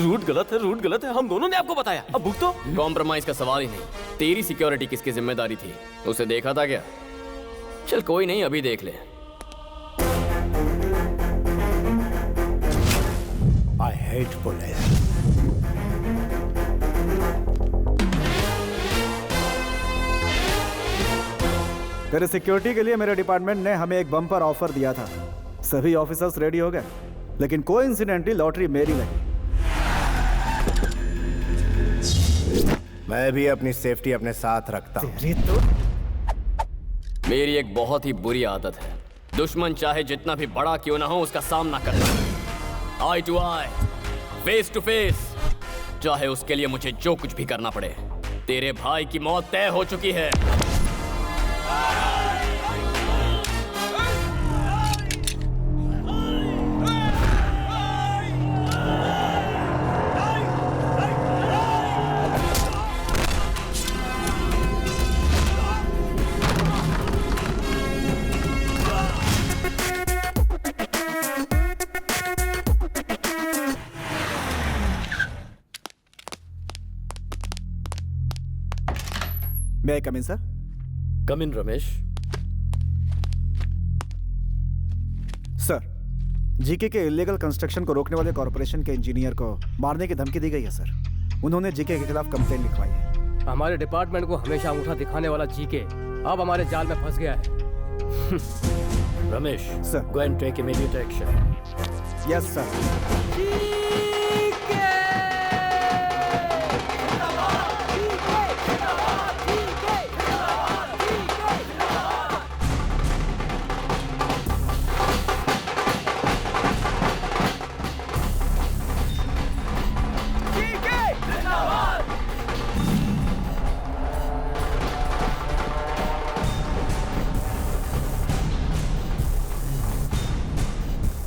Root गलत है, हम दोनों ने आपको बताया, अब भुगतो। कॉम्प्रोमाइज का सवाल ही नहीं। तेरी सिक्योरिटी किसकी जिम्मेदारी थी? उसे देखा था क्या? चल कोई नहीं, अभी देख ले। I hate police. तेरे सिक्योरिटी के लिए मेरे डिपार्टमेंट ने हमें एक बम्पर ऑफर दिया था। सभी ऑफिसर्स रेडी हो गए, लेकिन कोइंसिडेंटली लॉटरी मेरी लगी। मैं भी अपनी सेफ्टी अपने साथ रखता हूँ। मेरी एक बहुत ही बुरी आदत है, दुश्मन चाहे जितना भी बड़ा क्यों ना हो उसका सामना करना, eye to eye, face to face, चाहे उसके लिए मुझे जो कुछ भी करना पड़े। तेरे भाई की मौत तय हो चुकी है। May I come in, sir? Come in Ramesh. Sir, GK के इलीगल कंस्ट्रक्शन को रोकने वाले कॉर्पोरेशन के इंजीनियर को मारने की धमकी दी गई है सर। उन्होंने जीके के खिलाफ कंप्लेंट लिखवाई है। हमारे डिपार्टमेंट को हमेशा अंगूठा दिखाने वाला जीके अब हमारे जाल में फंस गया है। Ramesh, sir, go and take immediate action. Yes sir.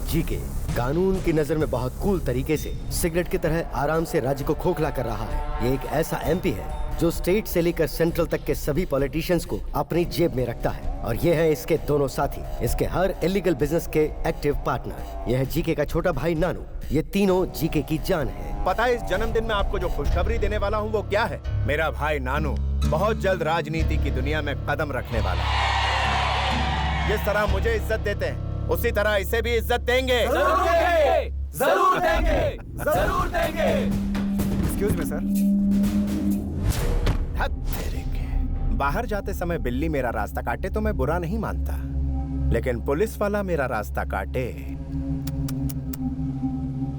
GK कानून की नजर में बहुत कूल तरीके से सिगरेट की तरह आराम से राज्य को खोखला कर रहा है। ये एक ऐसा एमपी है जो स्टेट से लेकर सेंट्रल तक के सभी पॉलिटिशियंस को अपनी जेब में रखता है, और ये है इसके दोनों साथी, इसके हर इलीगल बिजनेस के एक्टिव पार्टनर। यह है जीके का छोटा भाई नानू। ये तीनों जीके की जान है। पता है इस जन्मदिन में आपको जो खुशखबरी देने वाला हूँ वो क्या है? मेरा भाई नानू बहुत जल्द राजनीति की दुनिया में कदम रखने वाला है। जिस तरह मुझे इज्जत देते हैं उसी तरह इसे भी इज्जत देंगे। जरूर देंगे, जरूर देंगे, जरूर देंगे। Excuse me sir. बाहर जाते समय बिल्ली मेरा रास्ता काटे तो मैं बुरा नहीं मानता, लेकिन पुलिस वाला मेरा रास्ता काटे।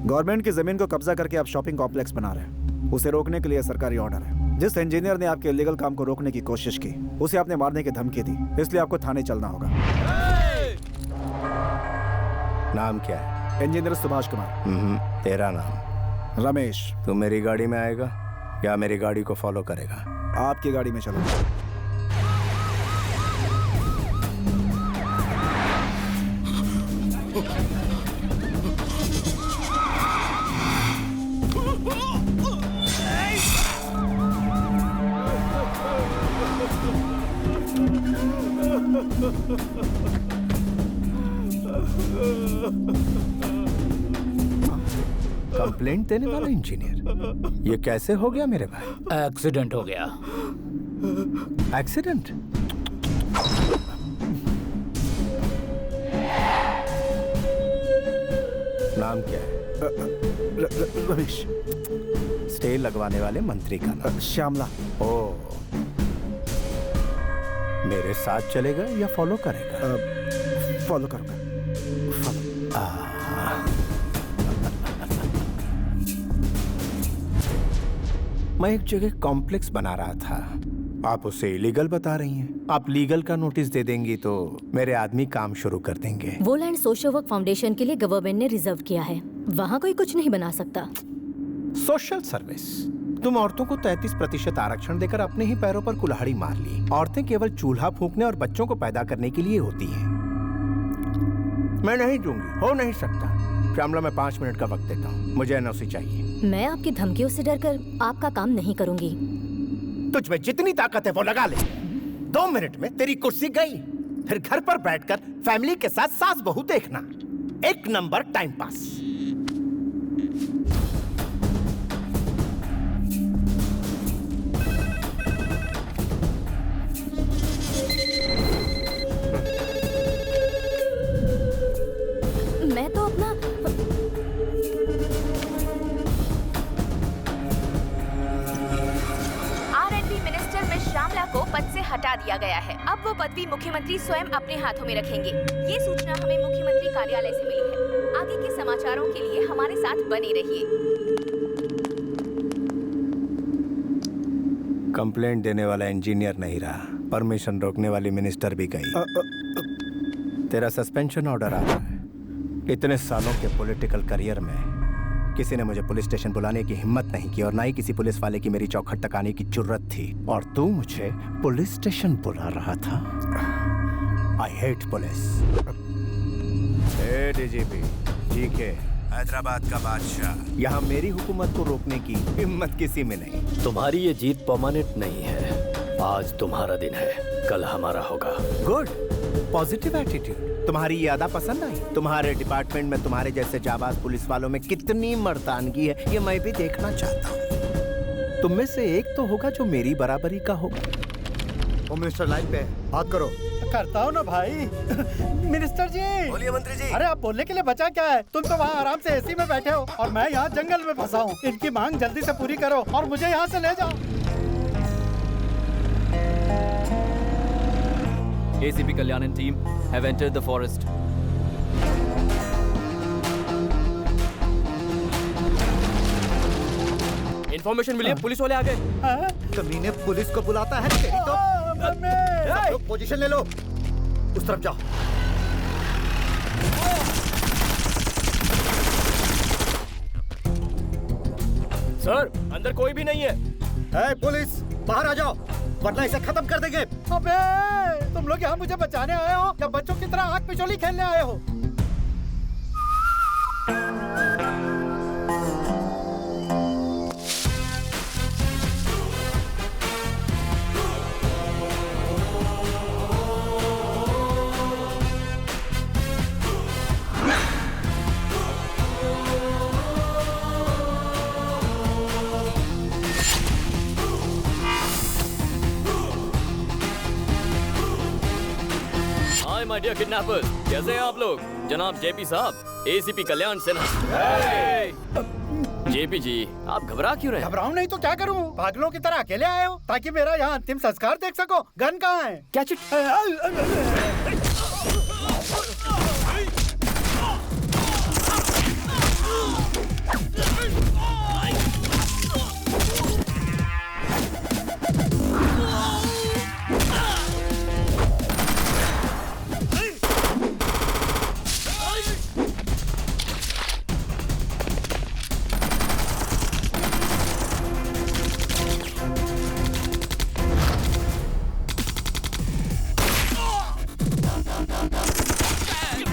गवर्नमेंट की जमीन को कब्जा करके आप शॉपिंग कॉम्प्लेक्स बना रहे हैं, उसे रोकने के लिए सरकारी ऑर्डर है। जिस इंजीनियर ने आपके इलीगल काम को रोकने की कोशिश की उसे आपने मारने की धमकी दी, इसलिए आपको थाने चलना होगा। नाम क्या है? इंजीनियर सुभाष कुमार। तेरा नाम? रमेश। तू मेरी गाड़ी में आएगा या मेरी गाड़ी को फॉलो करेगा? आपकी गाड़ी में चलूंगा। कंप्लेंट देने वाला इंजीनियर, ये कैसे हो गया मेरे भाई? एक्सीडेंट हो गया। एक्सीडेंट? नाम क्या है? रमेश। स्टे लगवाने वाले मंत्री का नाम? श्यामला। ओ, मेरे साथ चलेगा या फॉलो करेगा? फॉलो करूंगा। मैं एक जगह कॉम्प्लेक्स बना रहा था, आप उसे इलीगल बता रही हैं। आप लीगल का नोटिस दे देंगी तो मेरे आदमी काम शुरू कर देंगे। वो लैंड सोशल वर्क फाउंडेशन के लिए गवर्नमेंट ने रिजर्व किया है, वहाँ कोई कुछ नहीं बना सकता। Social service? तुम औरतों को 33% आरक्षण देकर अपने ही पैरों पर कुल्हाड़ी मार ली। औरतें केवल चूल्हा फूंकने और बच्चों को पैदा करने के लिए होती हैं। मैं नहीं दूंगी, हो नहीं सकता। श्यामला, मैं 5 मिनट का वक्त देता हूँ, मुझे एनओसी चाहिए। मैं आपकी धमकियों से डरकर आपका काम नहीं करूंगी। तुझ में जितनी ताकत है वो लगा ले। 2 मिनट में तेरी कुर्सी गई, फिर घर पर बैठकर फैमिली के साथ सास बहू देखना, एक नंबर टाइम पास। बढ़ा दिया गया है। अब वो पदवी मुख्यमंत्री स्वयं अपने हाथों में रखेंगे। ये सूचना हमें मुख्यमंत्री कार्यालय से मिली है। आगे के समाचारों के लिए हमारे साथ बने रहिए। कंप्लेंट देने वाला इंजीनियर नहीं रहा, परमिशन रोकने वाली मिनिस्टर भी गई। तेरा सस्पेंशन ऑर्डर आ रहा है। इतने सालों के पॉलिटिकल करियर में किसी ने मुझे पुलिस स्टेशन बुलाने की हिम्मत नहीं की और ना ही किसी पुलिस वाले की मेरी चौखट तक आने की जरूरत थी, और तू मुझे पुलिस स्टेशन बुला रहा था। I hate police. DGP GK, Hyderabad का बादशाह, यहाँ मेरी हुकूमत को रोकने की हिम्मत किसी में नहीं। तुम्हारी ये जीत परमानेंट नहीं है। आज तुम्हारा दिन है, कल हमारा होगा। Good, positive attitude. तुम्हारी ये अदा पसंद आई? तुम्हारे डिपार्टमेंट में तुम्हारे जैसे जाबाज पुलिस वालों में कितनी मर्दानगी है, ये मैं भी देखना चाहता हूँ। तुम में से एक तो होगा जो मेरी बराबरी का होगा। होम मिनिस्टर लाइन पे है, बात करो। करता हूँ ना भाई। मिनिस्टर जी। बोलिए मंत्री जी। अरे आप बोलने के लिए बचा क्या है? तुम तो वहाँ आराम से एसी में बैठे हो और मैं यहाँ जंगल में फंसा हूँ। इनकी मांग जल्दी से पूरी करो और मुझे यहाँ से ले जाओ। ACP Kalyan and team have entered the forest. Information मिली है, पुलिस वाले आ गए। कमीने पुलिस को बुलाता है तेरी तो। सब लोग पोजीशन ले लो, उस तरफ जाओ। सर, अंदर कोई भी नहीं है। पुलिस बाहर आ जाओ, वरना इसे खत्म कर देंगे। अबे तुम लोग यहाँ मुझे बचाने आए हो या बच्चों की तरह आग पे चोली खेलने आए हो? माय डियर किडनैपर्स, कैसे हैं आप लोग? जनाब जेपी साहब, एसीपी कल्याण सिन्हा। जेपी जी, आप घबरा क्यों रहे हैं? घबराऊं नहीं तो क्या करूं? पागलों की तरह अकेले आए हो ताकि मेरा यहाँ अंतिम संस्कार देख सको। गन कहाँ है? Catch it.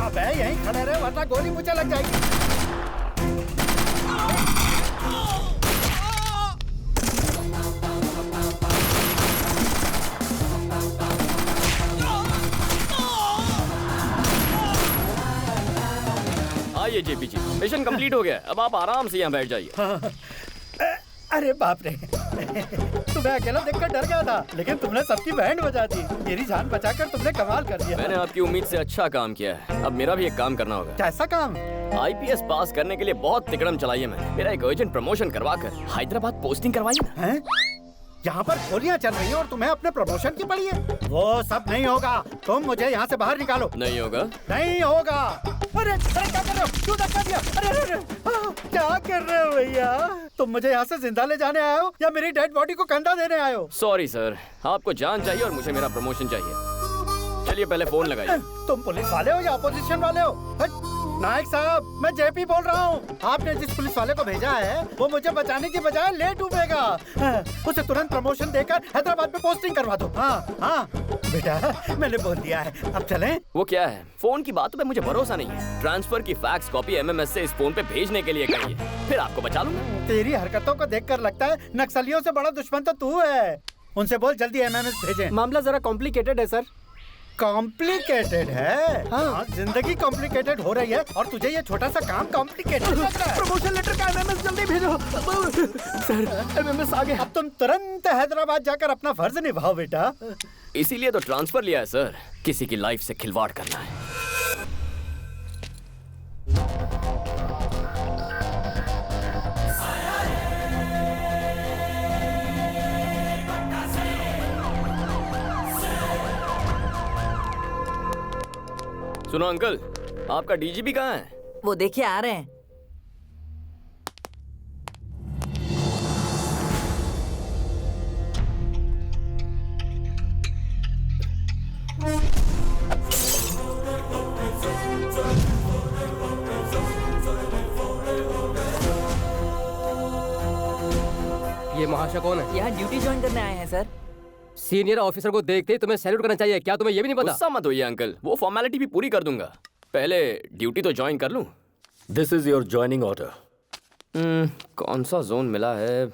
अबे यहीं खड़े रहे वरना गोली मुझे लग जाएगी। आइए जेपी जी, मिशन कंप्लीट हो गया। अब आप आराम से यहाँ बैठ जाइए। अरे बाप रे, तुम्हें अकेला देखकर डर गया था, लेकिन तुमने सबकी बैंड बजा दी। मेरी जान बचाकर तुमने कमाल कर दिया। मैंने आपकी उम्मीद से अच्छा काम किया है। अब मेरा भी एक काम करना होगा। कैसा काम? आईपीएस पास करने के लिए बहुत तिकड़म चलाई है मैंने। मेरा एक अर्जेंट प्रमोशन करवाकर हैदराबाद पोस्टिंग करवाई ना। यहाँ पर गोलियाँ चल रही हैं और तुम्हें अपने प्रमोशन की पड़ी है। वो सब नहीं होगा, तुम मुझे यहाँ से बाहर निकालो। नहीं होगा? नहीं होगा। अरे अरे क्या कर रहे हो? क्यों धक्का दिया? अरे अरे क्या कर रहे हो भैया? तुम मुझे यहाँ से जिंदा ले जाने आए हो या मेरी डेड बॉडी को कंधा देने आए हो? सॉरी सर, आपको जान चाहिए और मुझे मेरा प्रमोशन चाहिए। चलिए पहले फोन लगाइए। तुम पुलिस वाले हो या अपोजिशन वाले हो? नायक साहब, मैं जेपी बोल रहा हूँ। आपने जिस पुलिस वाले को भेजा है वो मुझे बचाने की बजाय ले डूबेगा। उसे तुरंत प्रमोशन देकर हैदराबाद में पोस्टिंग करवा दो। हाँ हाँ बेटा, मैंने बोल दिया है। अब चलें? वो क्या है, फोन की बातों पे मुझे भरोसा नहीं है। ट्रांसफर की फैक्स कॉपी एमएमएस से इस फोन पे भेजने के लिए कहिए, फिर आपको बचा लूंगा। तेरी हरकतों को देखकर लगता है नक्सलियों से बड़ा दुश्मन तो तू है। उनसे बोल जल्दी एमएमएस भेजें। मामला जरा कॉम्प्लिकेटेड है सर। कॉम्प्लिकेटेड है? हाँ, जिंदगी कॉम्प्लिकेटेड हो रही है और तुझे ये छोटा सा काम कॉम्प्लिकेटेड लग रहा है। प्रमोशन लेटर का एमएमएस जल्दी भेजो। सर एमएमएस आ गया। अब तुम तुरंत हैदराबाद जाकर अपना फर्ज निभाओ बेटा। इसीलिए तो ट्रांसफर लिया है सर, किसी की लाइफ से खिलवाड़ करना है। सुनो अंकल, आपका डीजीपी कहाँ है? वो देखिए आ रहे हैं। ये महाशय कौन है? यहाँ ड्यूटी ज्वाइन करने आए हैं सर। सीनियर ऑफिसर को देखते ही तुम्हें सैल्यूट करना चाहिए। क्या तुम्हें ये भी नहीं पता? गुस्सा मत होइए अंकल, वो फॉर्मेलिटी भी पूरी कर दूंगा। पहले ड्यूटी तो ज्वाइन कर लूं। This is your joining order. कौन सा जोन मिला है?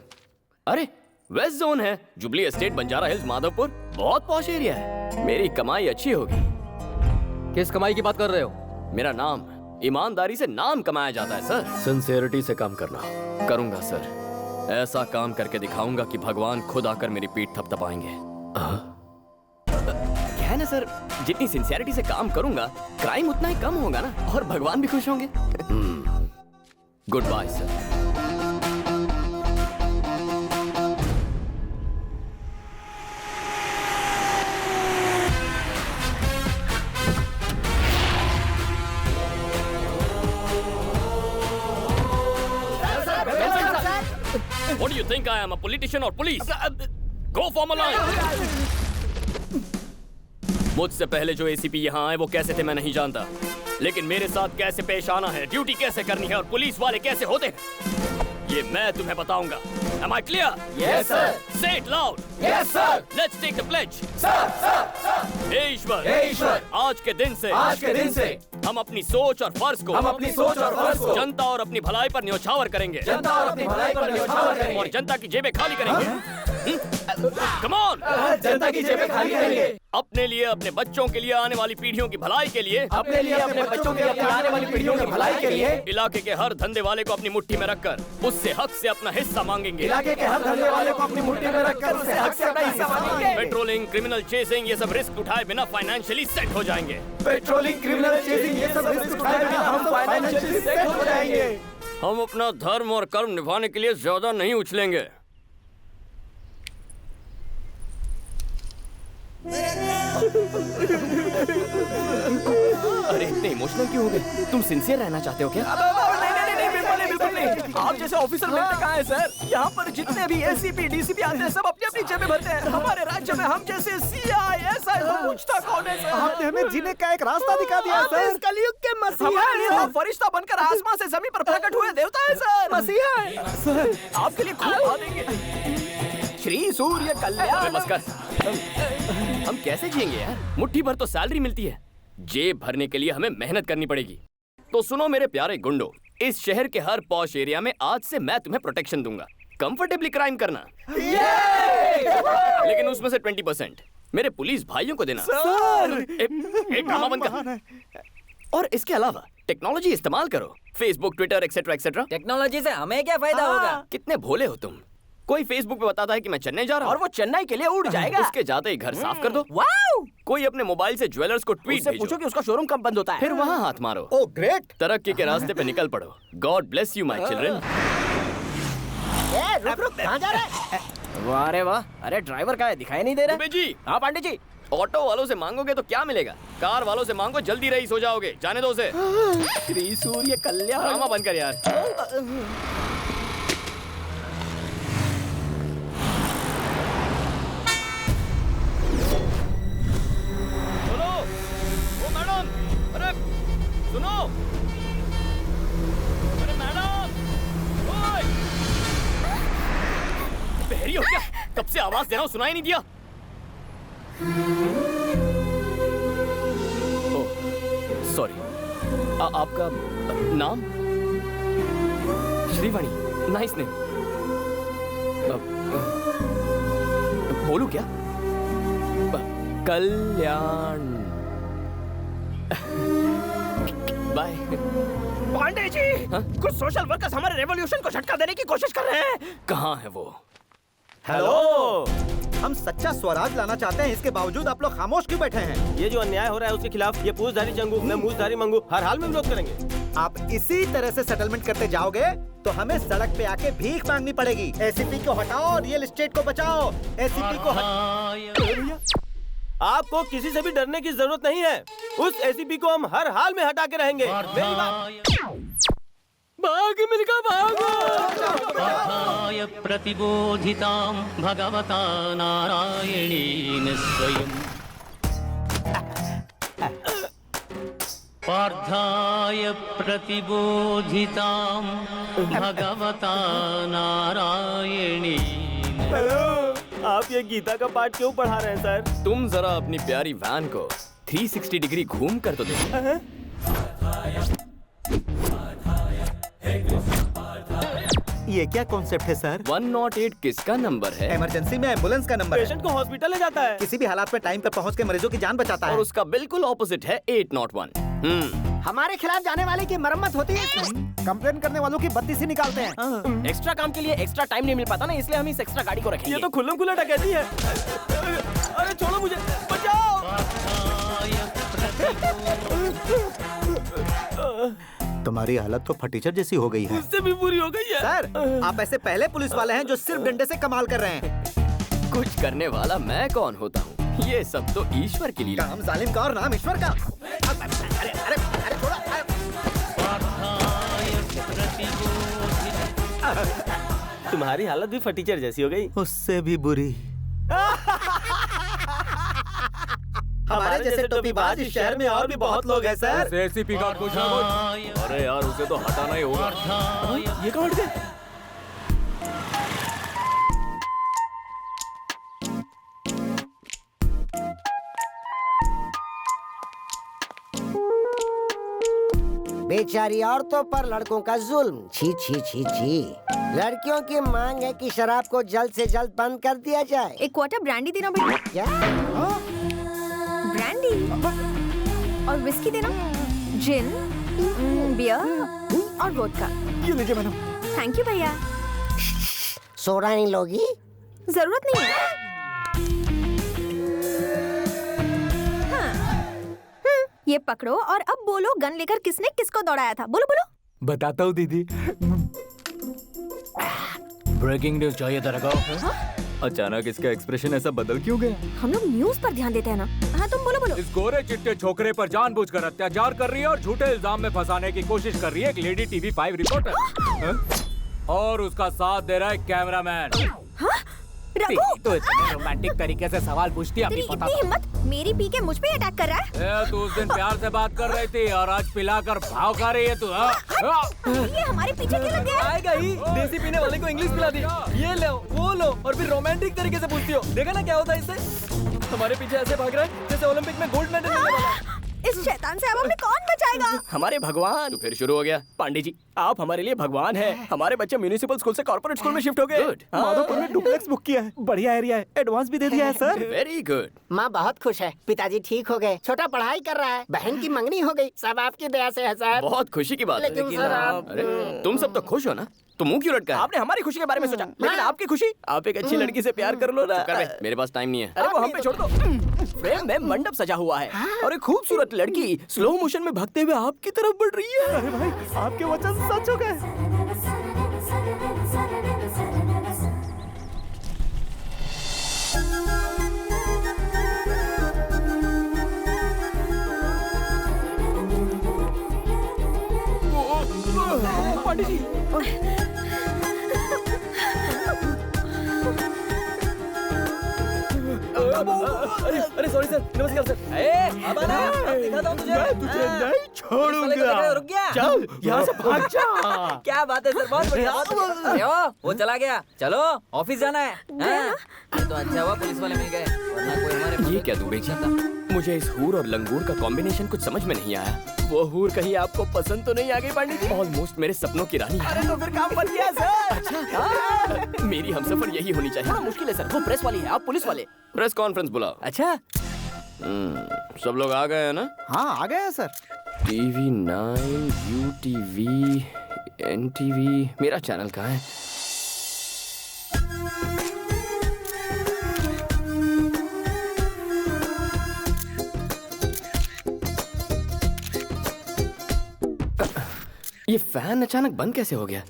अरे वेस्ट जोन है, Jubilee Estate, Banjara Hills, Madhavpur. बहुत पॉश एरिया है, मेरी कमाई अच्छी होगी। किस कमाई की बात कर रहे हो? मेरा नाम, ईमानदारी से नाम कमाया जाता है सर। सिंसियरिटी से काम करना। करूंगा सर, ऐसा काम करके दिखाऊंगा कि भगवान खुद आकर मेरी पीठ थपथपाएंगे। क्या है ना सर, जितनी सिंसियरिटी से काम करूंगा क्राइम उतना ही कम होगा ना, और भगवान भी खुश होंगे। Good bye sir. What do you think I am, a politician or police? Go form a line. मुझसे पहले जो एसीपी यहाँ आए वो कैसे थे मैं नहीं जानता, लेकिन मेरे साथ कैसे पेश आना है, ड्यूटी कैसे करनी है और पुलिस वाले कैसे होते हैं, ये मैं तुम्हें बताऊंगा। Am I clear? Yes sir. Say it loud. Yes sir. Let's take the pledge. Sir, sir, sir. हे ईश्वर, हे ईश्वर, आज के दिन से हम अपनी सोच और फर्ज को जनता और अपनी भलाई पर न्योछावर करेंगे। और जनता की जेबें खाली करेंगे। Come on! जनता की जेबें खाली करेंगे। अपने लिए, अपने बच्चों के लिए, आने वाली पीढ़ियों की भलाई के लिए, अपने लिए, अपने बच्चों के लिए, आने वाली पीढ़ियों की भलाई के लिए, इलाके के हर धंधे वाले को अपनी मुट्ठी में रखकर उससे हक से अपना हिस्सा मांगेंगे। इलाके के हर धंधे वाले को अपनी मुट्ठी में रखकर उससे हक से अपना हिस्सा मांगेंगे। पेट्रोलिंग, क्रिमिनल चेसिंग, ये सब रिस्क उठाए बिना फाइनेंशियली सेट हो जाएंगे। पेट्रोलिंग, क्रिमिनल चेसिंग, ये सब रिस्क उठाए बिना हम फाइनेंशियली सेट हो जाएंगे। हम अपना धर्म और कर्म निभाने के लिए ज्यादा नहीं उछलेंगे। अरे इतने इमोशनल क्यों हो गए? तुम सिंसियर रहना चाहते हो क्या? नहीं, बिल्कुल नहीं। आप जैसे ऑफिसर मिलते कहाँ हैं सर? यहाँ पर जितने भी एसीपी, डीसीपी आते हैं सब अपनी अपनी जेबें भरते हैं। हमारे राज्य में हम जैसे सीआई, एसआई को पूछता कौन है सर? आपने हमें जीने का एक रास्ता दिखा दिया सर। कलयुग के मसीहा हैं। आप फरिश्ता बनकर आसमान से जमीन पर प्रकट हुए देवता है सर। मसीहा है सर, आपके लिए खूब खा देंगे। श्री सूर्य कल्याण। बस कर। हम कैसे जिएंगे यार? मुट्ठी भर तो सैलरी मिलती है, जेब भरने के लिए हमें मेहनत करनी पड़ेगी। तो सुनो मेरे प्यारे गुंडो, इस शहर के हर पॉश एरिया में आज से मैं तुम्हें प्रोटेक्शन दूंगा। कंफर्टेबली क्राइम करना, लेकिन उसमें से 20% मेरे पुलिस भाइयों को देना। एक ड्रामा बंद कर। और इसके अलावा टेक्नोलॉजी इस्तेमाल करो, Facebook, Twitter, etcetera etcetera. Technology से हमें क्या फायदा होगा? कितने भोले हो तुम। कोई फेसबुक पे बताता है कि मैं चेन्नई जा रहा हूँ और वो चेन्नई के लिए उड़ जाएगा। उसके जाते ही घर साफ कर दो। वाओ! कोई अपने मोबाइल से ज्वेलर्स को ट्वीट उससे पूछो कि उसका शोरूम कब बंद होता है। फिर वहाँ हाथ मारो। Oh great. तरक्की के रास्ते पे निकल पड़ो। God bless you my children. रुक, कहाँ जा रहा है? वाह रे वाह, अरे ड्राइवर का है, दिखाई नहीं दे रहा। दुबे जी। हाँ पांडे जी। ऑटो वालों से मांगोगे तो क्या मिलेगा? कार वालों से मांगो, जल्दी रईस हो जाओगे। जाने दो उसे। श्री सूर्य कल्याण। ड्रामा बंद कर यार। बोलो, ओ मैडम, अरे सुनो, अरे मैडम, ओए, बहरी हो क्या? कब से आवाज दे रहा हूँ, सुनाई नहीं दिया? सॉरी, आपका नाम? Srivani, nice name. बोलू क्या? कल्याण। बाय। पांडे जी, कुछ सोशल वर्कर्स हमारे रेवोल्यूशन को झटका देने की कोशिश कर रहे हैं। कहाँ है वो? हेलो, हम सच्चा स्वराज लाना चाहते हैं, इसके बावजूद आप लोग खामोश क्यों बैठे हैं? ये जो अन्याय हो रहा है उसके खिलाफ ये पूछधारी जंगू, मैं मूछधारी मंगू, हर हाल में विरोध करेंगे। आप इसी तरह से सेटलमेंट करते जाओगे तो हमें सड़क पे आके भीख मांगनी पड़ेगी। एसीपी को हटाओ, रियल एस्टेट को बचाओ। एसीपी को आपको किसी से भी डरने की जरूरत नहीं है। उस एसीपी को हम हर हाल में हटा के रहेंगे। मेरी बात। भाग मिलकर भागो। प्रतिबोधितां भगवता नारायणेन स्वयं पार्थाय प्रतिबोधितां भगवता नारायणेन। हेलो, आप ये गीता का पाठ क्यों पढ़ा रहे हैं सर? तुम जरा अपनी प्यारी वैन को 360 डिग्री घूम कर तो देखो। ये क्या कॉन्सेप्ट है सर? 108 किसका नंबर है? इमरजेंसी में एम्बुलेंस का नंबर पेशेंट को हॉस्पिटल ले जाता है। किसी भी हालात में टाइम पर पहुंच के मरीजों की जान बचाता और उसका बिल्कुल ऑपोजिट है 801। हमारे खिलाफ जाने वाले की मरम्मत होती है। कंप्लेन करने वालों की बत्ती से निकालते हैं। एक्स्ट्रा काम के लिए एक्स्ट्रा टाइम नहीं मिल पाता ना, इसलिए हम इस एक्स्ट्रा गाड़ी को रखेंगे। ये तो खुल्लम खुल्ला डकैती है। अरे छोड़ो मुझे, बचाओ। तुम्हारी हालत तो फटीचर जैसी हो गई है। उससे भी बुरी हो गई है। सर, आप ऐसे पहले पुलिस वाले हैं जो सिर्फ डंडे से कमाल कर रहे हैं। कुछ करने वाला मैं कौन होता हूँ? ये सब तो ईश्वर की लीला। काम जालिम का और नाम ईश्वर का। अरे अरे अरे छोड़ो। तुम्हारी हालत भी फटीचर जैसी हो गई। उससे भी बुरी। हमारे जैसे टोपीबाज इस शहर में और भी बहुत लोग हैं सर। एसीपी गार्ड को अरे यार, उसे तो हटाना ही होगा। ये कौन है? बेचारी औरतों पर लड़कों का जुल्म। छी छी छी छी। लड़कियों की मांग है कि शराब को जल्द से जल्द बंद कर दिया जाए। एक क्वार्टर ब्रांडी देना बेटा। क्या? ब्रांडी और विस्की देना, जिन, बियर और वोडका। ये लीजिए मैडम। थैंक यू भैया। सोडा नहीं लोगी? जरूरत नहीं है। ये पकड़ो और अब बोलो, गन लेकर किसने किसको दौड़ाया था? बोलो बोलो। बताता हूँ दीदी। ब्रेकिंग न्यूज चाहिए तेरे को? अचानक इसका एक्सप्रेशन ऐसा बदल क्यों गया? हम लोग न्यूज पर ध्यान देते हैं ना। हाँ तुम बोलो बोलो। इस गोरे चिट्टे छोकरे पर जानबूझकर अत्याचार कर रही है और झूठे इल्जाम में फंसाने की कोशिश कर रही है एक लेडी टीवी 5 रिपोर्टर। और उसका साथ दे रहा है कैमरामैन। तो इतने रोमांटिक तरीके से सवाल पूछती है। तेरी इतनी हिम्मत, मेरी पी के मुझ पे अटैक कर रहा है? तू उस दिन प्यार से बात कर रही थी और आज पिलाकर भाव खा रही है तू। ये हमारे पीछे क्यों लग गया? आएगा ही। देसी पीने वाले को इंग्लिश पिला दी। ये लो वो लो और फिर रोमांटिक तरीके से पूछती हो। देखा ना क्या होता है इससे? हमारे पीछे ऐसे भाग रहा है जैसे ओलंपिक में गोल्ड मेडल मिलने वाला है। इस शैतान से अब हमें कौन बचाएगा? हमारे भगवान। तो फिर शुरू हो गया। पांडे जी, आप हमारे लिए भगवान हैं। हमारे बच्चे म्युनिसिपल स्कूल से कॉर्पोरेट स्कूल में शिफ्ट हो गए। माधोपुर में डुप्लेक्स बुक किया है। बढ़िया एरिया है। एडवांस भी दे दिया है सर। Very good. माँ बहुत खुश है। पिताजी ठीक हो गए। छोटा पढ़ाई कर रहा है। बहन की मंगनी हो गई। सब आपकी दया से है सर। बहुत खुशी की बात है। लेकिन सर आप... अरे तुम सब तो खुश हो ना, तो मुंह क्यों लटका है? आपने हमारी खुशी के बारे में सोचा, लेकिन आपकी खुशी? आप एक अच्छी लड़की से प्यार कर लो ना। मेरे पास टाइम नहीं है। अरे वो हम पे छोड़ दो। फ्रेम में मंडप सजा हुआ है और एक खूबसूरत लड़की स्लो मोशन में भागते हुए आपकी तरफ बढ़ रही है। अरे भाई, आपके वचन सच हो गए। पंडित जी, अरे सॉरी सर, नमस्कार सर। अब आना, दिखाता हूँ तुझे। मैं तुझे नहीं छोड़ूंगा। रुक गया। चल यहाँ से भाग जा। क्या बात है सर, बहुत बढ़िया। अरे वो चला गया। चलो ऑफिस जाना है। ये तो अच्छा हुआ पुलिस वाले मिल गए, वरना कोई हमारे। ये क्या तू बेच था? मुझे इस हूर और लंगूर का कॉम्बिनेशन कुछ समझ में नहीं आया। वो हूर कहीं आपको पसंद तो नहीं आ गई पांडे जी? ऑलमोस्ट मेरे सपनों की रानी। अरे तो फिर काम बन गया सर। अच्छा, मेरी हमसफर यही होनी चाहिए। हाँ, मुश्किल है सर, वो प्रेस वाली है, आप पुलिस वाले। प्रेस कॉन्फ्रेंस बुलाओ। अच्छा, सब लोग आ गए हैं ना? हाँ आ गए हैं सर। TV 9, UTV, NTV, मेरा चैनल कहाँ है? ये फैन अचानक बंद कैसे हो गया?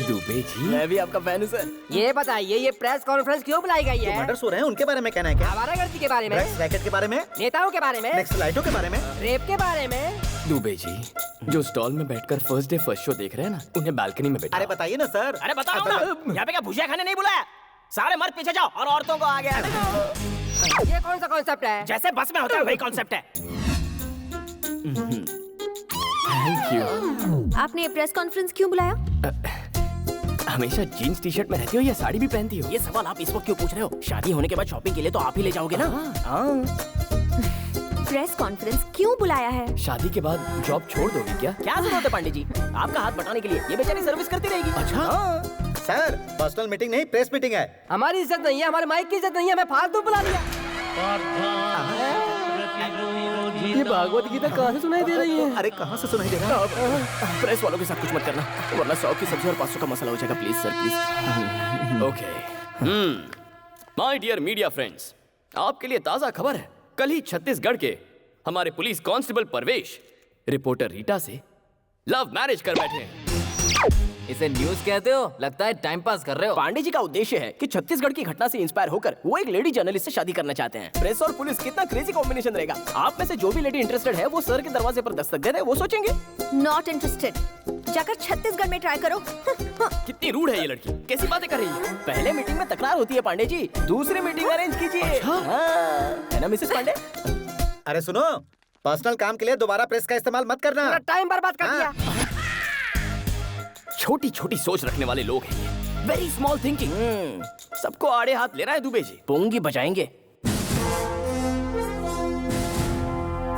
दुबे जी, मैं भी आपका फैन हूँ सर। ये बताइए ये प्रेस कॉन्फ्रेंस क्यों बुलाई गई है? मर्डर्स हो रहे हैं उनके बारे में कहना है क्या? आवारागर्दी के बारे में, ड्रग्स रैकेट के बारे में, नेताओं के बारे में, नक्सलाइटों के बारे में, रेप के बारे में। दुबे जी, जो स्टॉल में बैठकर फर्स्ट डे फर्स्ट शो देख रहे हैं ना, उन्हें बालकनी में बैठा। अरे बताइए ना सर। अरे बताओ ना, यहाँ पे क्या भुजिया खाने नहीं बुलाया? सारे मर्द पीछे जाओ और औरतों को आगे आने दो। ये कौन सा कॉन्सेप्ट है? जैसे बस में होता है वही कॉन्सेप्ट है। Thank you. आपने प्रेस कॉन्फ्रेंस क्यों बुलाया? हमेशा जीन्स टी शर्ट में रहती हो या साड़ी भी पहनती हो? ये सवाल आप इस वक्त क्यों पूछ रहे हो? शादी होने के बाद शॉपिंग के लिए तो आप ही ले जाओगे ना। प्रेस कॉन्फ्रेंस क्यों बुलाया है? शादी के बाद जॉब छोड़ दोगी क्या? क्या जरूरत है पांडे जी आपका हाथ बटाने के लिए? ये बेचारी सर्विस करती रहेगी। अच्छा सर, पर्सनल मीटिंग नहीं, प्रेस मीटिंग है। हमारी इज्जत नहीं है, हमारे माइक की इज्जत नहीं है, हमें फालतू बुला लिया। ये भागवत गीता कहाँ से सुनाई दे रही है? अरे कहाँ से सुनाई दे रहा है? प्रेस वालों के साथ कुछ मत करना, वरना 100 की सब्जी और 500 का मसाला हो जाएगा। Please sir, please. Okay. My dear media friends, आपके लिए ताजा खबर है। कल ही छत्तीसगढ़ के हमारे पुलिस कांस्टेबल परवेश रिपोर्टर रीटा से लव मैरिज कर बैठे हैं। इसे न्यूज़ कहते हो? लगता है टाइम पास कर रहे हो। पांडे जी का उद्देश्य है कि छत्तीसगढ़ की घटना से इंस्पायर होकर वो एक लेडी जर्नलिस्ट से शादी करना चाहते हैं। प्रेस और पुलिस कितना क्रेजी कॉम्बिनेशन रहेगा। आप में से जो भी लेडी इंटरेस्टेड है वो सर के दरवाजे पर दस्तक दे दे, वो सोचेंगे। Not interested. जाकर छत्तीसगढ़ में ट्राई करो। कितनी रूड है ये लड़की, कैसी बातें कर रही है? पहले मीटिंग में तकरार होती है पांडे जी, दूसरी मीटिंग अरेंज कीजिए। है ना मिसेस पांडे? अरे सुनो, पर्सनल काम के लिए दोबारा प्रेस का इस्तेमाल मत करना। टाइम बर्बाद कर दिया। छोटी छोटी सोच रखने वाले लोग हैं ये, वेरी स्मॉल थिंकिंग। सबको आड़े हाथ ले रहा है दुबे जी। पोंगी बजाएंगे।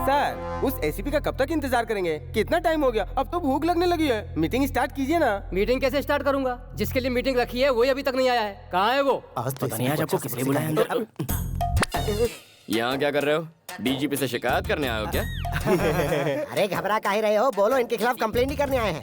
सर, उस एसीपी का कब तक इंतजार करेंगे? कितना टाइम हो गया? अब तो भूख लगने लगी है। मीटिंग स्टार्ट कीजिए ना। मीटिंग कैसे स्टार्ट करूंगा? जिसके लिए मीटिंग रखी है वही अभी तक नहीं आया है। कहाँ है वो? आज पता नहीं आज आपको किसने बुलाया अंदर। यहाँ क्या कर रहे हो? डीजीपी से शिकायत करने आए हो क्या? अरे घबरा काहे रहे हो? बोलो, इनके खिलाफ कंप्लेंट ही करने आए हैं।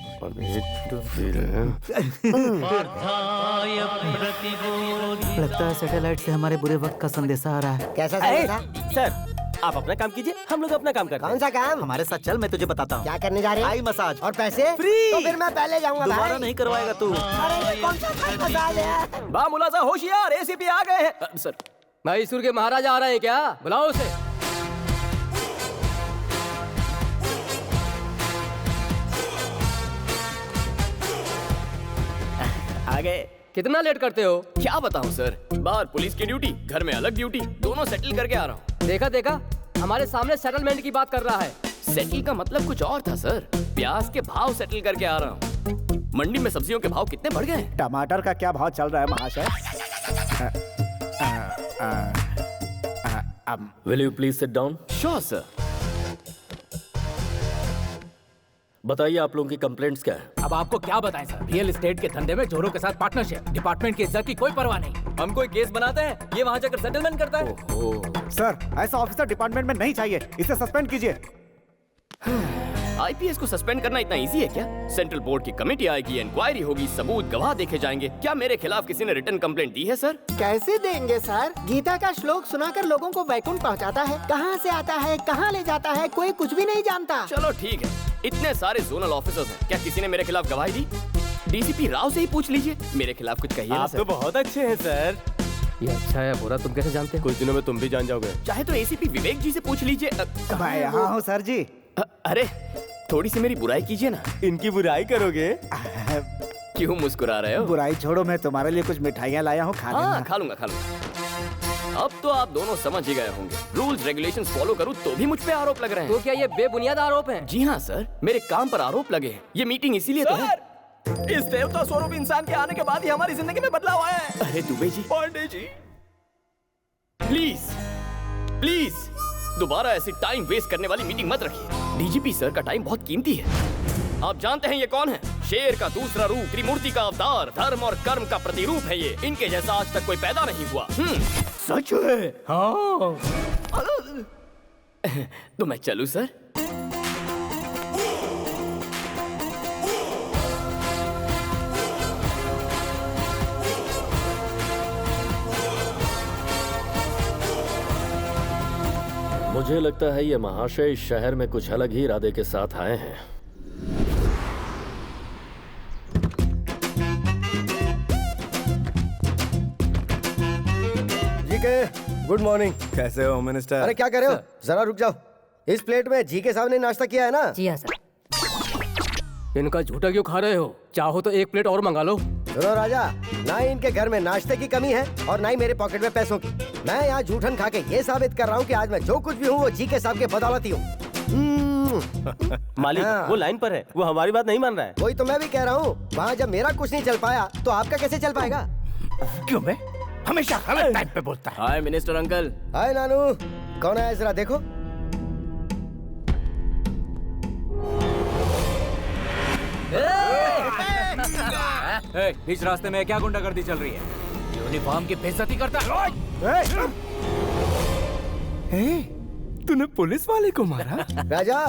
लगता है सैटेलाइट से हमारे बुरे वक्त का संदेशा आ रहा है। कैसा संदेशा? सर आप अपना काम कीजिए, हम लोग अपना काम करते हैं। कौन सा काम? हमारे साथ चल, मैं तुझे बताता हूँ। क्या करने जा रहे हैं? आई मसाज और पैसे फ्री। तो फिर मैं पहले जाऊंगा। दोबारा नहीं करवाएगा तू। अरे ये कौन सा थाई मसाज है? बा मुलाजा होशियार, एसीपी आ गए हैं। सर मैसूर के महाराजा आ रहे हैं क्या? बुलाओ उसे। आ गए। कितना लेट करते हो? क्या बताऊं सर, बाहर पुलिस की ड्यूटी, घर में अलग ड्यूटी, दोनों सेटल करके आ रहा हूँ। देखा हमारे सामने सेटलमेंट की बात कर रहा है। सेटल का मतलब कुछ और था सर, प्याज के भाव सेटल करके आ रहा हूँ। मंडी में सब्जियों के भाव कितने बढ़ गए? टमाटर का क्या भाव चल रहा है महाशय? Will you please sit down? Sure sir. बताइए आप लोगों की कंप्लेंट्स क्या है? अब आपको क्या बताएं सर, रियल एस्टेट के धंधे में जोरों के साथ पार्टनरशिप, डिपार्टमेंट की इज्जत की कोई परवाह नहीं। हम कोई केस बनाते हैं, ये वहाँ जाकर सेटलमेंट करता है। सर, ऐसा ऑफिसर डिपार्टमेंट में नहीं चाहिए, इसे सस्पेंड कीजिए। आईपीएस को सस्पेंड करना इतना इजी है क्या? सेंट्रल बोर्ड की कमेटी आएगी, इंक्वायरी होगी, सबूत गवाह देखे जाएंगे। क्या मेरे खिलाफ किसी ने रिटर्न कंप्लेंट दी है सर? कैसे देंगे सर? गीता का श्लोक सुनाकर लोगों को वैकुंठ पहुंचाता है, कहां से आता है, कहां ले जाता है, कोई कुछ भी नहीं जानता। चलो ठीक है, इतने सारे जोनल ऑफिसर्स हैं, क्या किसी ने मेरे खिलाफ गवाही दी? डीसीपी राव से ही पूछ लीजिए, मेरे खिलाफ कुछ कहिए ना आप सर। तो बहुत अच्छे हैं सर। ये अच्छा है बुरा तुम कैसे जानते हो? कुछ दिनों में तुम भी जान जाओगे। चाहे तो एसीपी विवेक जी से पूछ लीजिए। मैं यहाँ हूँ सर जी। अरे थोड़ी सी मेरी बुराई कीजिए ना। इनकी बुराई करोगे? क्यों मुस्कुरा रहे हो? बुराई छोड़ो, मैं तुम्हारे लिए कुछ मिठाइयाँ लाया हूँ, खा लेना। हाँ खा लूंगा। अब तो आप दोनों समझ ही गए होंगे, रूल्स रेगुलेशंस फॉलो करूँ तो भी मुझ पे आरोप लग रहे हैं। तो क्या ये बेबुनियाद आरोप हैं? जी हाँ सर, मेरे काम पर आरोप लगे हैं। ये मीटिंग इसीलिए तो है। इस देवता स्वरूप इंसान के आने के बाद ही हमारी जिंदगी में बदलाव आया है। अरे दुबे जी, पांडे जी प्लीज दोबारा ऐसी टाइम वेस्ट करने वाली मीटिंग मत रखिए। डीजीपी सर का टाइम बहुत कीमती है। आप जानते हैं ये कौन है? शेर का दूसरा रूप, त्रिमूर्ति का अवतार, धर्म और कर्म का प्रतिरूप है ये। इनके जैसा आज तक कोई पैदा नहीं हुआ। सच है? हाँ। तो मैं चलूं सर? मुझे लगता है ये महाशय इस शहर में कुछ अलग ही इरादे के साथ आए हैं। GK good morning. कैसे हो मिनिस्टर? अरे क्या कर रहे हो, जरा रुक जाओ। इस प्लेट में जी के साहब ने नाश्ता किया है ना? जी हाँ सर। इनका झूठा क्यों खा रहे हो? चाहो तो एक प्लेट और मंगा लो। सुनो राजा, ना ही इनके घर में नाश्ते की कमी है और ना ही मेरे पॉकेट में पैसों की। मैं यहाँ झूठन खा के ये साबित कर रहा हूँ कि आज मैं जो कुछ भी हूँ वो जी के साहब के बदौलती हूँ। मालिक वो लाइन पर है, वो हमारी बात नहीं मान रहा है। वही तो मैं भी कह रहा हूँ, वहाँ जब मेरा कुछ नहीं चल पाया तो आपका कैसे चल पाएगा? क्यों मैं हमेशा गलत टाइम पे बोलता है। हाय मिनिस्टर अंकल। हाय नानू, कौन है जरा देखो। बीच रास्ते में क्या गुंडागर्दी चल रही है? यूनिफॉर्म की बेइज्जती करता है। तूने पुलिस वाले को मारा? राजा,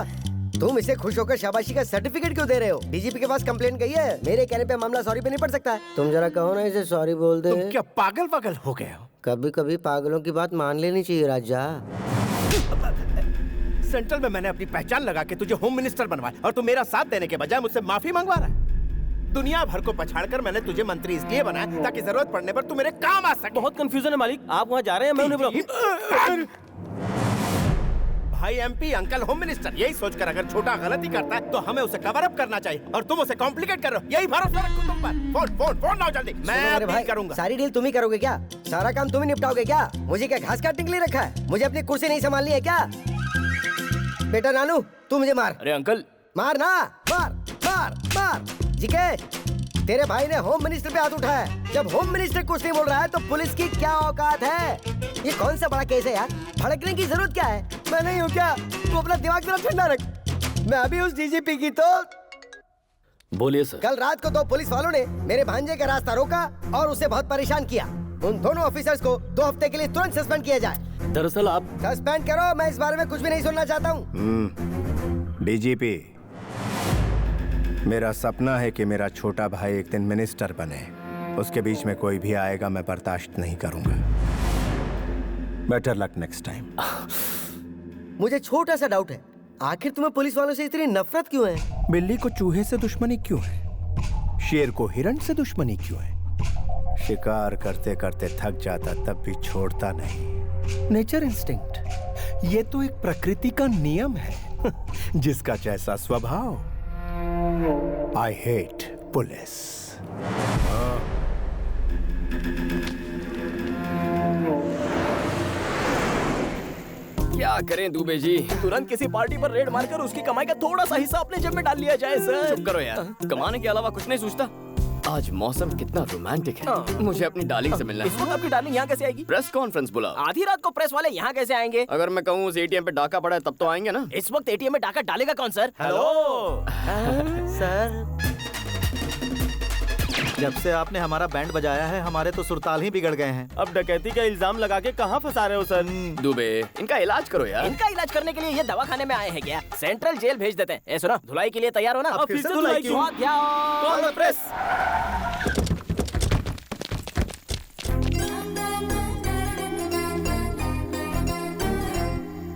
तुम इसे खुश होकर शाबाशी का सर्टिफिकेट क्यों दे रहे हो? डीजीपी के पास कंप्लेंट गई है, मेरे कहने पे मामला सॉरी पे नहीं पड़ सकता है। तुम जरा कहो ना इसे सॉरी बोल दे। तुम क्या पागल हो गए हो? कभी कभी पागलों की बात मान लेनी चाहिए राजा। सेंट्रल में मैंने अपनी पहचान लगा के तुझे होम मिनिस्टर बनवाया और तू मेरा साथ देने के बजाय मुझसे माफी मंगवा रहा है। दुनिया भर को पछाड़कर मैंने तुझे मंत्री इसलिए बनाया ताकि जरूरत पड़ने पर तू मेरे काम आ सके। बहुत कंफ्यूजन है मालिक, आप वहाँ जा रहे हैं, मैं उन्हें बुलाऊं। भाई एमपी अंकल होम मिनिस्टर, यही सोचकर अगर छोटा गलती करता है तो हमें उसे कवर अप करना चाहिए और तुम उसे कॉम्प्लिकेट कर रहे हो। यही भरोसा रखो तुम पर। फोन लाओ जल्दी, मैं डील करूंगा। सारी डील तुम ही करोगे क्या? सारा काम तुम ही निपटाओगे क्या? मुझे क्या घास काटने के लिए रखा है? मुझे अपनी कुर्सी नहीं संभालनी है क्या? बेटा नानू, तू मुझे मार। अरे अंकल मार ना, मार मार मार। जीके, तेरे भाई ने होम मिनिस्टर पे हाथ उठाया है। जब होम मिनिस्टर कुछ नहीं बोल रहा है तो पुलिस की क्या औकात है? ये कौन सा बड़ा केस है यार? भड़कने की जरूरत क्या है? मैं नहीं हूँ क्या? तू अपना दिमाग जरा ठंडा रख। मैं अभी उस डीजीपी की तो बोलिए सर। कल रात को 2 पुलिस वालों ने मेरे भांजे का रास्ता रोका और उसे बहुत परेशान किया। उन दोनों ऑफिसर्स को 2 हफ्ते के लिए तुरंत सस्पेंड किया जाए। दरअसल आप सस्पेंड करो, मैं इस बारे में कुछ भी नहीं सुनना चाहता हूँ। डीजीपी, मेरा सपना है कि मेरा छोटा भाई एक दिन मिनिस्टर बने। उसके बीच में कोई भी आएगा मैं बर्दाश्त नहीं करूंगा। Better luck next time. मुझे छोटा सा डाउट है, आखिर तुम्हें पुलिस वालों से इतनी नफरत क्यों है? बिल्ली को चूहे से दुश्मनी क्यों है? शेर को हिरण से दुश्मनी क्यों है? शिकार करते करते थक जाता तब भी छोड़ता नहीं। नेचर इंस्टिंक्ट, ये तो एक प्रकृति का नियम है। जिसका जैसा स्वभाव। I hate police. क्या करें दुबे जी, तुरंत किसी पार्टी पर रेड मारकर उसकी कमाई का थोड़ा सा हिस्सा अपने जेब में डाल लिया जाए सर। चुप करो यार, कमाने के अलावा कुछ नहीं सोचता। आज मौसम कितना रोमांटिक है। मुझे अपनी डार्लिंग से मिलना है। इस वक्त आपकी डार्लिंग यहाँ कैसे आएगी? प्रेस कॉन्फ्रेंस बुला। आधी रात को प्रेस वाले यहाँ कैसे आएंगे? अगर मैं कहूँ उस एटीएम पे डाका पड़ा है तब तो आएंगे ना। इस वक्त एटीएम में डाका डालेगा कौन सर? हेलो सर, जब से आपने हमारा बैंड बजाया है हमारे तो सुरताल ही बिगड़ गए हैं। अब डकैती का इल्जाम लगा के कहाँ फंसा रहे हो सर? दुबे, इनका इलाज करो यार। इनका इलाज करने के लिए ये दवाखाने में आए हैं क्या? सेंट्रल जेल भेज देते हैं। ए सुना, धुलाई के लिए तैयार हो ना? अब फिर से धुलाई क्यों? Call the press.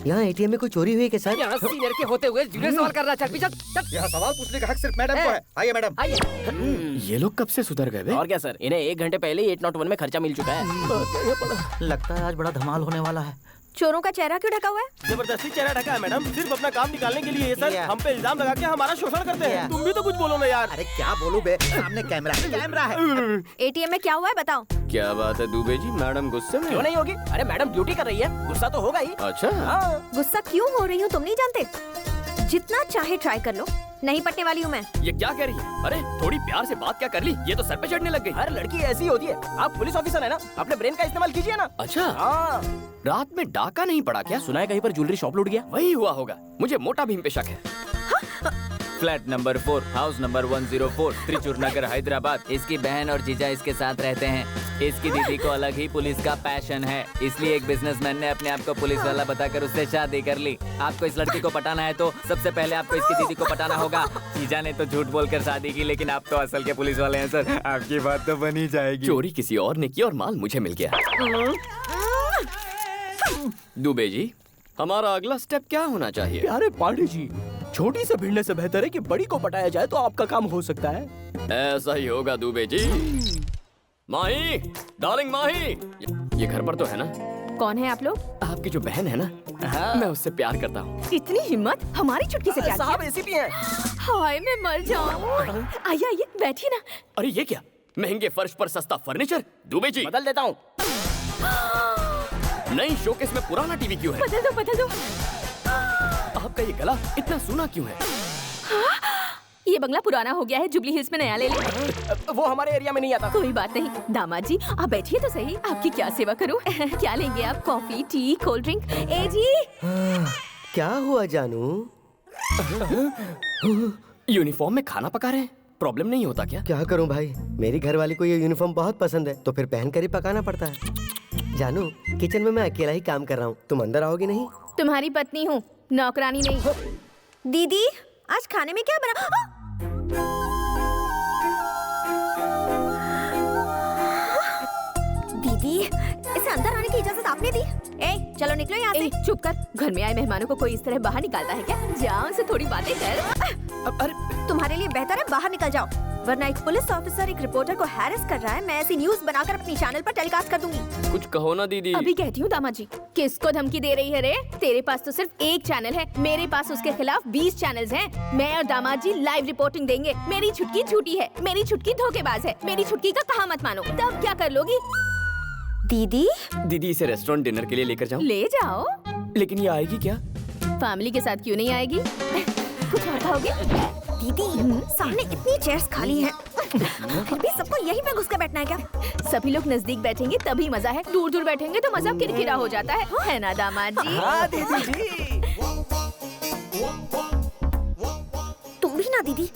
यहाँ एटीएम में कोई चोरी हुई है क्या सर? यहाँ सीनियर के होते हुए जूनियर सवाल कर रहा है। चल। यहाँ सवाल पूछने का हक सिर्फ मैडम को है। आइए मैडम। आइए। ये लोग कब से सुधर गए? और क्या सर, इन्हें 1 घंटे पहले 801 में खर्चा मिल चुका है। लगता है आज बड़ा धमाल होने वाला है। चोरों का चेहरा क्यों ढका हुआ है? जबरदस्ती चेहरा ढका है मैडम, सिर्फ अपना काम निकालने के लिए। ये सर हम पे इल्जाम लगा के हमारा शोषण करते हैं। तुम भी तो कुछ बोलो ना यार। अरे क्या बोलूं बे, सामने कैमरा है। एटीएम में क्या हुआ है बताओ। क्या बात है दुबे जी, मैडम गुस्से में? क्यों नहीं होगी? अरे मैडम ड्यूटी कर रही है, गुस्सा तो होगा ही। अच्छा गुस्सा क्यों हो रही हूँ तुम नहीं जानते? जितना चाहे ट्राई कर लो, नहीं पटने वाली हूँ मैं। ये क्या कह रही है? अरे थोड़ी प्यार से बात क्या कर ली, ये तो सर पे चढ़ने लग गई। हर लड़की ऐसी होती है। आप पुलिस ऑफिसर है ना, अपने ब्रेन का इस्तेमाल कीजिए ना। अच्छा रात में डाका नहीं पड़ा क्या? सुना है कहीं पर ज्वेलरी शॉप लूट गया। वही हुआ होगा, मुझे मोटा भीम पे शक है। Flat number 4, house number 104, Trichur Nagar, Hyderabad. इसकी बहन और जीजा इसके साथ रहते हैं। इसकी दीदी को अलग ही पुलिस का पैशन है, इसलिए एक बिजनेसमैन ने अपने आप को पुलिस वाला बताकर उससे शादी कर ली। आपको इस लड़की को पटाना है तो सबसे पहले आपको इसकी दीदी को पटाना होगा। जीजा ने तो झूठ बोलकर शादी की, लेकिन आप तो असल के पुलिस वाले हैं सर, आपकी बात तो बनी जाएगी। चोरी किसी और ने की और माल मुझे मिल गया। दुबे जी, हमारा अगला स्टेप क्या होना चाहिए? प्यारे पांडे जी, छोटी से भिड़ने से बेहतर है कि बड़ी को पटाया जाए तो आपका काम हो सकता है। ऐसा ही होगा दुबे जी। माही, डार्लिंग माही, ये घर पर तो है ना? कौन है आप लोग? आपकी जो बहन है ना, मैं उससे प्यार करता हूँ। इतनी हिम्मत, हमारी चुटकी से प्यार किया? साहब एसीपी हैं। हाय मैं मर जाऊँ। आइए आइए बैठिए ना। अरे ये क्या? महंगे फर्श पर सस्ता फर्नीचर? दुबे जी बदल देता हूँ। नई शोकेस में पुराना टीवी क्यों है? बदल दो बदल दो। आपका ये गला इतना सूना क्यों है? ये बंगला पुराना हो गया है, जुबली हिल्स में नया ले ले। वो हमारे एरिया में नहीं आता। कोई बात नहीं दामाद जी, आप बैठिए तो सही। आपकी क्या सेवा करूं? क्या लेंगे आप? Coffee, tea, cold drink? ए जी क्या हुआ जानू? यूनिफॉर्म में खाना पका रहे हैं, प्रॉब्लम नहीं होता क्या? क्या करूं भाई, मेरी घरवाली को ये यूनिफॉर्म बहुत पसंद है, तो फिर पहन कर ही पकाना पड़ता है। जानू, किचन में मैं अकेला ही काम कर रहा हूँ, तुम अंदर आओगी नहीं? तुम्हारी पत्नी हूँ, नौकरानी नहीं। दीदी आज खाने में क्या बना? दीदी इसे अंदर आने की इजाजत आपने दी? ए, चलो निकलो यहाँ से। चुप कर, घर में आए मेहमानों को कोई इस तरह बाहर निकालता है क्या? जाओ उनसे थोड़ी बातें कर। अरे तुम्हारे लिए बेहतर है बाहर निकल जाओ, वरना एक पुलिस ऑफिसर एक रिपोर्टर को हैरेस कर रहा है। मैं ऐसी न्यूज बनाकर अपनी चैनल पर टेलीकास्ट कर दूंगी। कुछ कहो ना दीदी। अभी कहती हूँ दामाद जी। किसको धमकी दे रही है रे? तेरे पास तो सिर्फ एक चैनल है, मेरे पास उसके खिलाफ 20 चैनल्स हैं। मैं और दामाद जी लाइव रिपोर्टिंग देंगे। मेरी छुटकी झूठी है, मेरी छुटकी धोखेबाज है, मेरी छुटकी का कहा मत मानो। तब क्या कर लोगी? दीदी दीदी इसे रेस्टोरेंट डिनर के लिए लेकर जाऊं? ले जाओ। लेकिन ये आएगी क्या? फैमिली के साथ क्यों नहीं आएगी? कुछ और खाओगे? दीदी सामने इतनी चेयर्स खाली हैं, फिर भी सबको यहीं पे घुस कर बैठना है क्या? सभी लोग नजदीक बैठेंगे तभी मजा है, दूर दूर बैठेंगे तो मजा किरकिरा हो जाता है ना दामाद जी? हाँ दीदी जी। तुम भी ना दीदी।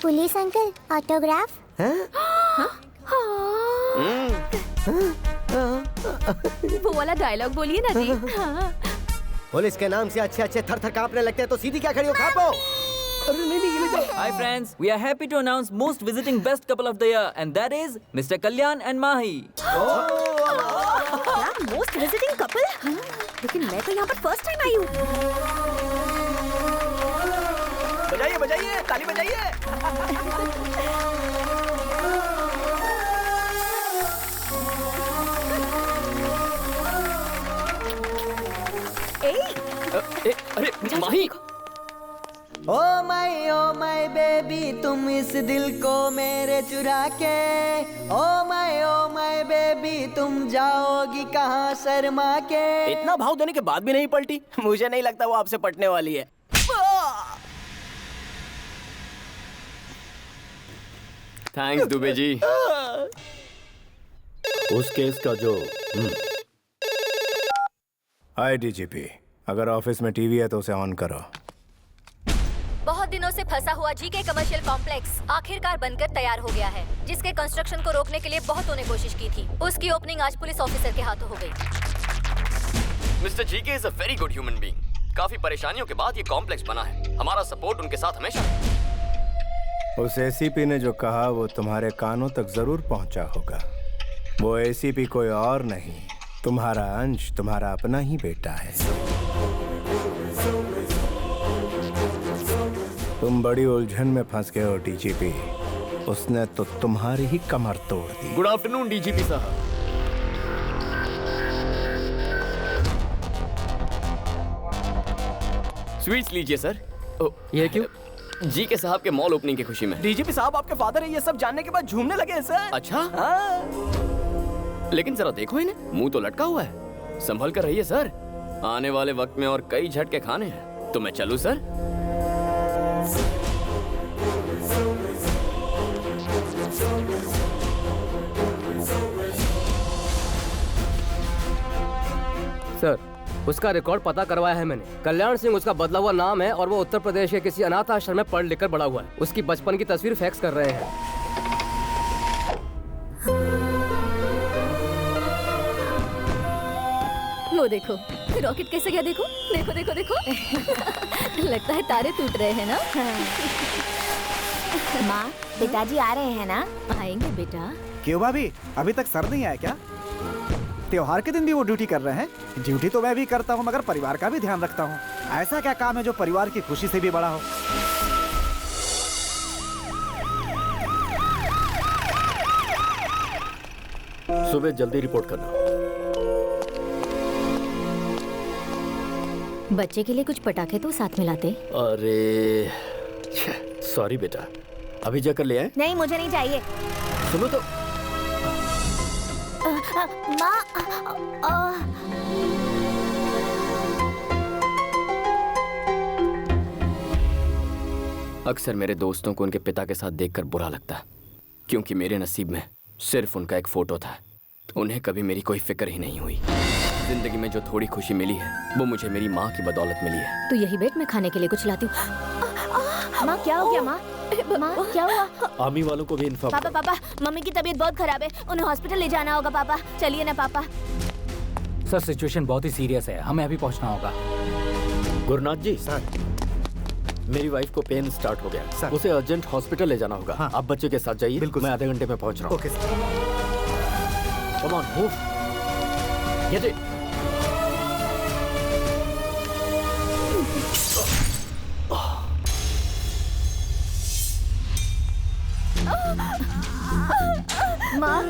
Police uncle autograph? वो वाला डायलॉग बोलिए ना जी। हाँ। पुलिस के नाम से अच्छे अच्छे थर थर कांपने लगते हैं, तो सीधी क्या खड़ी हो? खापो। Hi friends, we are happy to announce most visiting best couple of the year, and that is Mr. Kalyan and Mahi. क्या मोस्ट विजिटिंग कपल? लेकिन मैं तो यहाँ पर फर्स्ट टाइम आई हूँ। बजाइए बजाइए, ताली बजाइए। अरे माही। ओ माय बेबी तुम इस दिल को मेरे चुरा के, ओ माय बेबी तुम जाओगी कहाँ शर्मा के। इतना भाव देने के बाद भी नहीं पलटी? मुझे नहीं लगता वो आपसे पटने वाली है। थैंक्स दुबे जी। उस केस का जो हाय डीजीपी, अगर ऑफिस में टीवी है तो उसे ऑन करो। बहुत दिनों से फंसा हुआ जीके कमर्शियल कॉम्प्लेक्स आखिरकार बनकर तैयार हो गया है, जिसके कंस्ट्रक्शन को रोकने के लिए बहुतों ने कोशिश की थी। उसकी ओपनिंग आज पुलिस ऑफिसर के हाथों हो गई। Mister GK is a very good human being. काफी परेशानियों के बाद ये कॉम्प्लेक्स बना है। हमारा सपोर्ट उनके साथ हमेशा है। उस एसीपी ने जो कहा वो तुम्हारे कानों तक जरूर पहुंचा होगा। वो एसीपी कोई और नहीं, तुम्हारा अंश, तुम्हारा अपना ही बेटा है। तुम बड़ी उलझन में फंस गए हो डीजीपी। उसने तो तुम्हारी ही कमर तोड़ दी। गुड आफ्टरनून डीजीपी साहब। स्वीट्स लीजिए सर। ये क्यों? जी के साहब के मॉल ओपनिंग की खुशी में। डीजीपी साहब आपके फादर है, ये सब जानने के बाद झूमने लगे हैं सर। अच्छा? हाँ। लेकिन जरा देखो इन्हें, मुंह तो लटका हुआ है। संभल कर रहिए सर, आने वाले वक्त में और कई झटके खाने हैं। तो मैं चलूं सर? सर, उसका रिकॉर्ड पता करवाया है मैंने। कल्याण सिंह उसका बदला हुआ नाम है और वो उत्तर प्रदेश के किसी अनाथ आश्रम में पढ़ लिख कर बड़ा हुआ है। उसकी बचपन की तस्वीर फैक्स कर रहे हैं। वो देखो रॉकेट कैसे गया, देखो देखो देखो देखो। लगता है तारे टूट रहे हैं ना। माँ पिताजी आ रहे हैं ना? आएंगे बेटा। क्यों भाभी, अभी तक सर नहीं आया क्या? त्योहार के दिन भी वो ड्यूटी कर रहे हैं। ड्यूटी तो मैं भी करता हूँ, मगर परिवार का भी ध्यान रखता हूँ। ऐसा क्या काम है जो परिवार की खुशी से भी बड़ा हो? सुबह जल्दी रिपोर्ट करना। बच्चे के लिए कुछ पटाखे तो साथ में लाते। अरे सॉरी बेटा, अभी जाकर ले आए। नहीं, मुझे नहीं चाहिए। सुनो तो। माँ, अक्सर मेरे दोस्तों को उनके पिता के साथ देखकर बुरा लगता है, क्योंकि मेरे नसीब में सिर्फ उनका एक फोटो था। उन्हें कभी मेरी कोई फिक्र ही नहीं हुई। जिंदगी में जो थोड़ी खुशी मिली है वो मुझे मेरी माँ की बदौलत मिली है। तो यही बैठ, मैं खाने के लिए कुछ लाती हूँ। माँ क्या हो गया? माँ, माँ क्या हुआ? आर्मी वालों को भी इन्फॉर्म। पापा, पापा, मम्मी की तबीयत बहुत खराब है, उन्हें हॉस्पिटल ले जाना होगा। पापा चलिए ना पापा। सर सिचुएशन बहुत ही सीरियस है, हमें अभी पहुंचना होगा। गुरुनाथ जी सर, मेरी वाइफ को पेन स्टार्ट हो गया सर, उसे अर्जेंट हॉस्पिटल ले जाना होगा। हाँ। आप बच्चे के साथ जाइए। बिल्कुल, मैं आधे घंटे में पहुंच रहा हूँ। Okay sir. Come on move. Get it. माँ,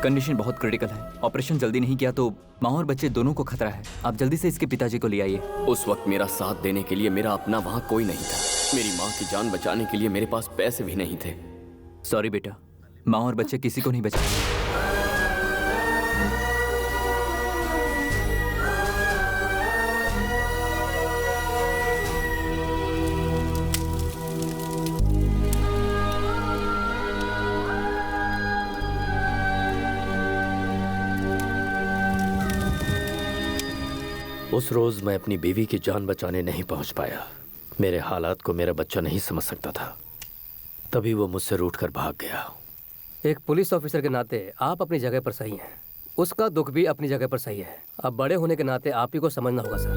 कंडीशन बहुत क्रिटिकल है। ऑपरेशन जल्दी नहीं किया तो माँ और बच्चे दोनों को खतरा है। आप जल्दी से इसके पिताजी को ले आइए। उस वक्त मेरा साथ देने के लिए मेरा अपना वहाँ कोई नहीं था। मेरी माँ की जान बचाने के लिए मेरे पास पैसे भी नहीं थे। सॉरी बेटा, माँ और बच्चे किसी को नहीं बचा। उस रोज मैं अपनी बीवी की जान बचाने नहीं पहुंच पाया। मेरे हालात को मेरा बच्चा नहीं समझ सकता था, तभी वो मुझसे रूठकर भाग गया। एक पुलिस ऑफिसर के नाते आप अपनी जगह पर सही हैं, उसका दुख भी अपनी जगह पर सही है। अब बड़े होने के नाते आप ही को समझना होगा सर।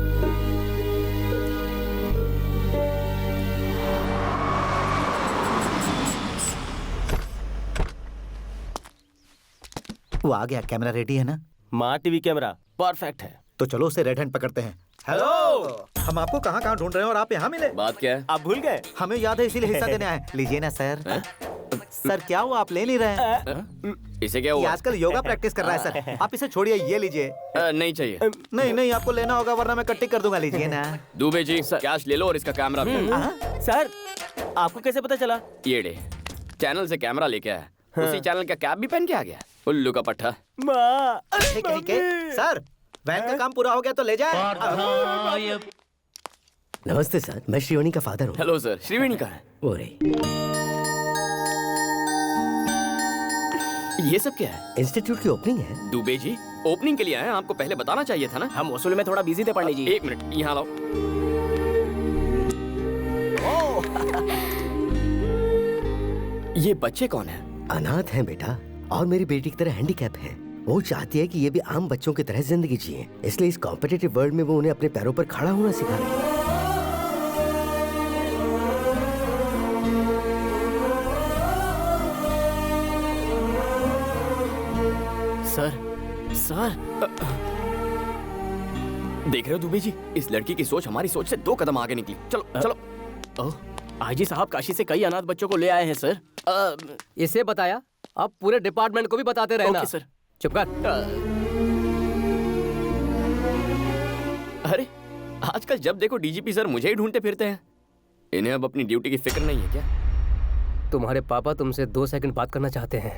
वो आ गया। कैमरा रेडी है ना? माँ टीवी कैमरा परफेक्ट है। तो चलो उसे रेड हैंड पकड़ते हैं। हेलो, हम आपको कहाँ कहाँ ढूंढ रहे हैं और आप यहाँ मिले। बात क्या है? आप भूल गए? हमें याद है, इसीलिए हिस्सा देने आए। लीजिए ना सर। सर क्या हुआ, आप ले नहीं रहे हैं? इसे क्या ये हुआ? आजकल योगा प्रैक्टिस कर रहा है सर। आप इसे छोड़िए, ये लीजिए। नहीं चाहिए। नहीं नहीं, आपको लेना होगा वरना मैं कट्टी कर दूंगा। लीजिए ना। दुबे जी कैश ले लो और इसका कैमरा भी। सर आपको कैसे पता चला? ये डे चैनल से कैमरा लेके आया, उसी चैनल का कैप भी पहन के आ गया। उल्लू का पट्टा। माँ, सर वैन का काम पूरा हो गया तो ले जाए। नमस्ते सर, मैं श्रीवाणी का फादर हूँ। हेलो सर, श्रीवाणी का है? वो रे, ये सब क्या है? इंस्टीट्यूट की ओपनिंग है। दुबे जी ओपनिंग के लिए आए, आपको पहले बताना चाहिए था ना। हम वसूल में थोड़ा बिजी थे पंडित जी। एक मिनट, यहाँ लाओ। ये बच्चे कौन है? अनाथ हैं बेटा, और मेरी बेटी की तरह हैंडीकैप है। वो चाहती है कि ये भी आम बच्चों की तरह जिंदगी जिए, इसलिए इस कॉम्पिटिटिव वर्ल्ड में वो उन्हें अपने पैरों पर खड़ा होना सिखा रही है। सर, सर देख रहे हो दुबे जी, इस लड़की की सोच हमारी सोच से 2 कदम आगे निकली। चलो चलो। आईजी साहब काशी से कई अनाथ बच्चों को ले आए हैं सर। इसे बताया, अब पूरे डिपार्टमेंट को भी बताते रहना। Okay sir. चुप कर। अरे आजकल जब देखो डीजीपी सर मुझे ही ढूंढते फिरते हैं। इन्हें अब अपनी ड्यूटी की फिक्र नहीं है क्या? तुम्हारे पापा तुमसे 2 सेकंड बात करना चाहते हैं।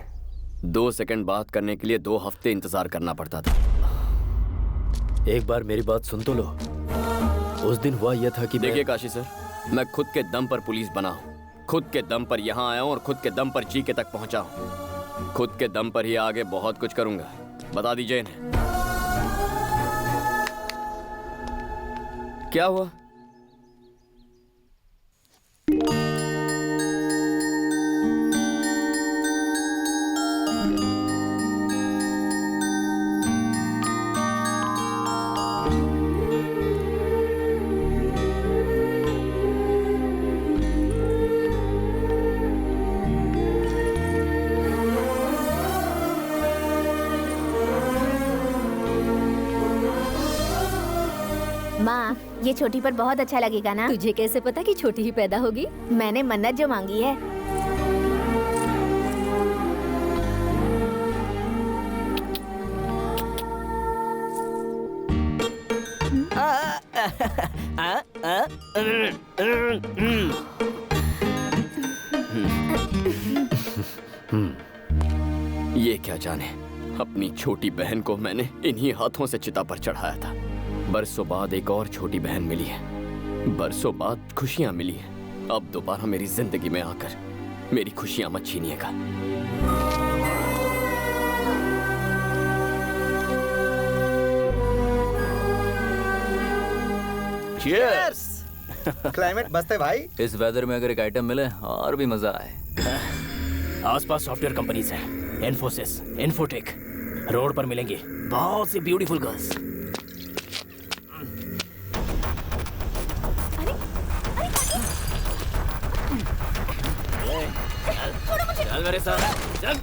2 सेकंड बात करने के लिए 2 हफ्ते इंतजार करना पड़ता था। एक बार मेरी बात सुन तो लो। उस दिन हुआ यह था कि देखिए काशी सर, मैं खुद के दम पर पुलिस बना हूँ, खुद के दम पर यहाँ आया हूँ और खुद के दम पर जीके तक पहुँचा हूँ। खुद के दम पर ही आगे बहुत कुछ करूंगा। बता दीजिए इन्हें। क्या हुआ? माँ, ये छोटी पर बहुत अच्छा लगेगा ना? तुझे कैसे पता कि छोटी ही पैदा होगी? मैंने मन्नत जो मांगी है। ये क्या जाने, अपनी छोटी बहन को मैंने इन्हीं हाथों से चिता पर चढ़ाया था। बरसों बाद एक और छोटी बहन मिली है, बरसों बाद खुशियां मिली हैं। अब दोबारा मेरी जिंदगी में आकर मेरी खुशियां मत छीनिएगा। Cheers! क्लाइमेट मस्त है भाई। इस वेदर में अगर एक आइटम मिले और भी मजा आए। आसपास सॉफ्टवेयर कंपनीज हैं, इन्फोसिस, इन्फोटेक। रोड पर मिलेंगी बहुत सी ब्यूटीफुल गर्ल्स। चल मेरे साथ, चल।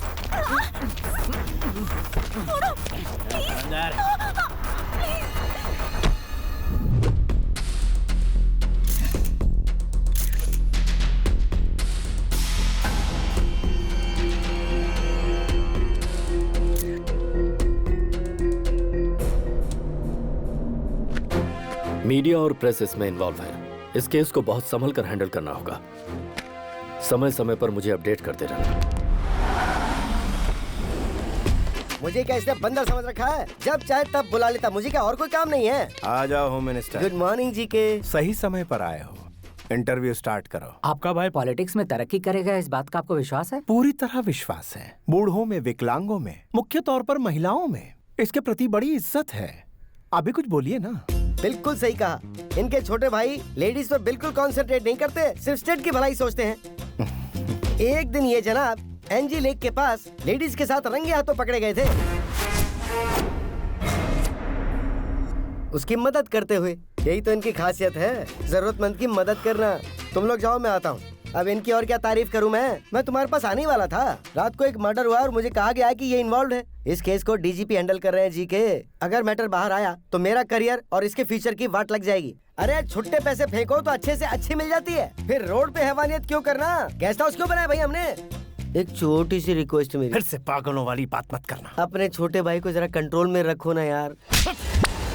अंदर। मीडिया और प्रेस इसमें इन्वॉल्व है। इस केस को बहुत संभल कर हैंडल करना होगा। समय समय पर मुझे अपडेट करते रहना। मुझे क्या इसने बंदर समझ रखा है? जब चाहे तब बुला लेता। मुझे क्या और कोई काम नहीं है? आ जाओ होम मिनिस्टर। गुड मॉर्निंग जी के। सही समय पर आए हो। इंटरव्यू स्टार्ट करो। आपका भाई पॉलिटिक्स में तरक्की करेगा, इस बात का आपको विश्वास है? पूरी तरह विश्वास है। बूढ़ों में, विकलांगों में, मुख्य तौर पर महिलाओं में इसके प्रति बड़ी इज्जत है। अभी कुछ बोलिए ना। बिल्कुल सही कहा। इनके छोटे भाई लेडीज पर बिल्कुल कॉन्सेंट्रेट नहीं करते, सिर्फ स्टेट की भलाई सोचते हैं। एक दिन ये जनाब एनजी लेक के पास लेडीज के साथ रंगे हाथों पकड़े गए थे, उसकी मदद करते हुए। यही तो इनकी खासियत है, जरूरतमंद की मदद करना। तुम लोग जाओ, मैं आता हूँ। अब इनकी और क्या तारीफ करूं मैं तुम्हारे पास आने वाला था। रात को एक मर्डर हुआ और मुझे कहा गया कि ये इन्वॉल्व है। इस केस को डीजीपी हैंडल कर रहे हैं जी के। अगर मैटर बाहर आया तो मेरा करियर और इसके फ्यूचर की वाट लग जाएगी। अरे छुट्टे पैसे फेंको तो अच्छे से अच्छी मिल जाती है, फिर रोड पे हैवानियत क्यों करना? गेस्ट हाउस क्यों बनाया भाई हमने? एक छोटी सी रिक्वेस्ट मेरी, फिर से पागलों वाली बात मत करना। अपने छोटे भाई को जरा कंट्रोल में रखो ना यार।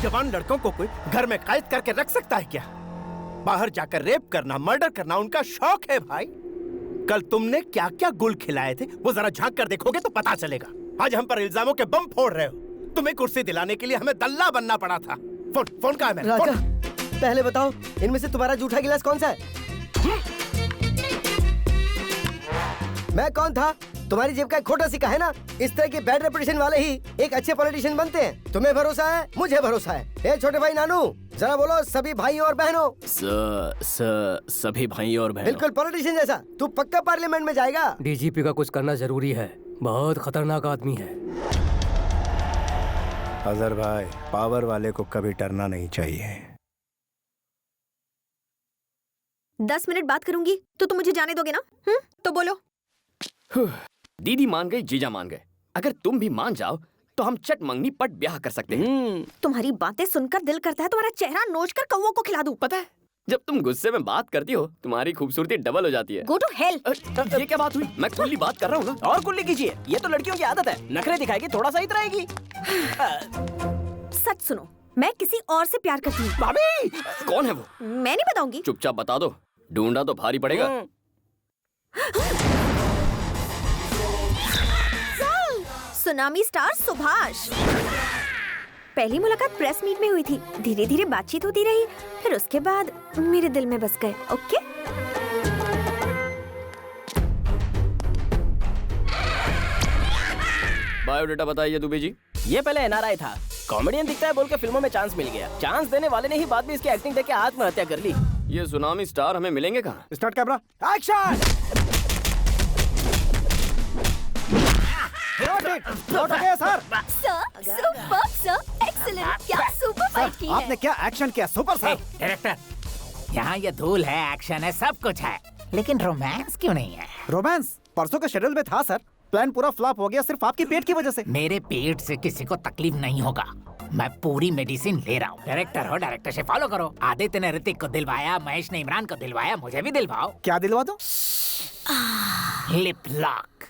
जवान लड़कों को कोई घर में कैद करके रख सकता है क्या? बाहर जाकर रेप करना, मर्डर करना उनका शौक है भाई। कल तुमने क्या क्या गुल खिलाए थे वो जरा झांक कर देखोगे तो पता चलेगा। आज हम पर इल्जामों के बम फोड़ रहे हो। तुम्हें कुर्सी दिलाने के लिए हमें दल्ला बनना पड़ा था। फोन कहाँ है मेरा? राजा, पहले बताओ इनमें से तुम्हारा जूठा गिलास कौन सा है? मैं कौन था? तुम्हारी जेब का खोटा सिक्का है ना। इस तरह के बैड रेपुटेशन वाले ही एक अच्छे पॉलिटिशियन बनते हैं। तुम्हें भरोसा है, मुझे भरोसा है। ए छोटे भाई नानू, जरा बोलो सभी भाइयों और बहनों। सभी भाइयों और बहनों। बिल्कुल पॉलिटिशियन जैसा। तू पक्का पार्लियामेंट में जाएगा। डीजीपी का कुछ करना जरूरी है, बहुत खतरनाक आदमी है। अजहर भाई, पावर वाले को कभी डरना नहीं चाहिए। 10 मिनट बात करूंगी तो तुम मुझे जाने दोगे ना? तो बोलो। दीदी मान गई, जीजा मान गए। अगर तुम भी मान जाओ तो हम चट मंगनी पट ब्याह कर सकते हैं। तुम्हारी बातें सुनकर दिल करता है तुम्हारा चेहरा नोच कर कौवों को खिला दूं। पता है, जब तुम गुस्से में बात करती हो तुम्हारी खूबसूरती डबल हो जाती है। Go to hell. ये क्या बात हुई? मैं कुल्ली बात कर रहा हूँ ना। और कुल्ली कीजिए, ये तो लड़कियों की आदत है। नखरे दिखाएगी, थोड़ा सा इतराएगी। सच सुनो, मैं किसी और से प्यार करती हूँ। भाभी, कौन है वो? मैं नहीं बताऊंगी। चुपचाप बता दो, ढूंढा तो भारी पड़ेगा। Tsunami star Subhash. पहली मुलाकात प्रेस मीट में हुई थी, धीरे धीरे बातचीत होती रही, फिर उसके बाद मेरे दिल में बस गए। ओके? बायोडेटा बताइए दुबे जी। ये पहले एनआरआई था, कॉमेडियन दिखता है बोल के फिल्मों में चांस मिल गया। चांस देने वाले ने ही बाद में इसकी एक्टिंग देख के आत्महत्या कर ली। ये सुनामी स्टार हमें मिलेंगे कहाँ? Start camera, action. Sir, super sir, excellent. क्या सुपर फाइट की है। आपने क्या एक्शन किया सुपर सर। डायरेक्टर, यहाँ ये धूल है, एक्शन है, सब कुछ है, लेकिन रोमांस क्यों नहीं है? रोमांस परसों के शेड्यूल में था सर। प्लान पूरा फ्लॉप हो गया सिर्फ आपके पेट की वजह से। मेरे पेट से किसी को तकलीफ नहीं होगा, मैं पूरी मेडिसिन ले रहा हूँ। डायरेक्टर हो, डायरेक्टर से फॉलो करो। आदित्य ने ऋतिक को दिलवाया, महेश ने इमरान को दिलवाया, मुझे भी दिलवाओ। क्या दिलवा दो? Lip lock.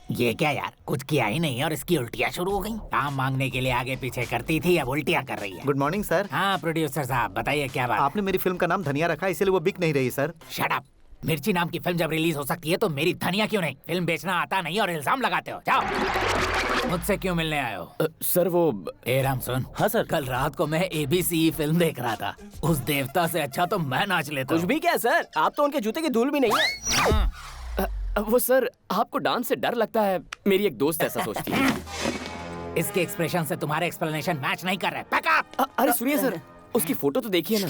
ये क्या यार, कुछ किया ही नहीं और इसकी उल्टियाँ शुरू हो गई। काम मांगने के लिए आगे पीछे करती थी, अब उल्टियाँ कर रही है। Good morning sir. हाँ प्रोड्यूसर साहब बताइए क्या बात। आपने मेरी फिल्म का नाम धनिया रखा इसलिए वो बिक नहीं रही सर। Shut up. मिर्ची नाम की फिल्म जब रिलीज हो सकती है तो मेरी धनिया क्यों नहीं? फिल्म बेचना आता नहीं और इल्जाम लगाते हो। जाओ। मुझसे क्यों मिलने आए हो? सर वो ए राम सुन। हाँ सर। कल रात को मैं ABC फिल्म देख रहा था। उस देवता से अच्छा तो मैं नाच लेता। कुछ भी क्या सर, आप तो उनके जूते की धूल भी नहीं है। वो सर आपको डांस से डर लगता है, मेरी एक दोस्त ऐसा सोचती है। इसके एक्सप्रेशन से तुम्हारे एक्सप्लेनेशन मैच नहीं कर रहे। Pack up. अरे सुनिए सर, उसकी फोटो तो देखिए ना।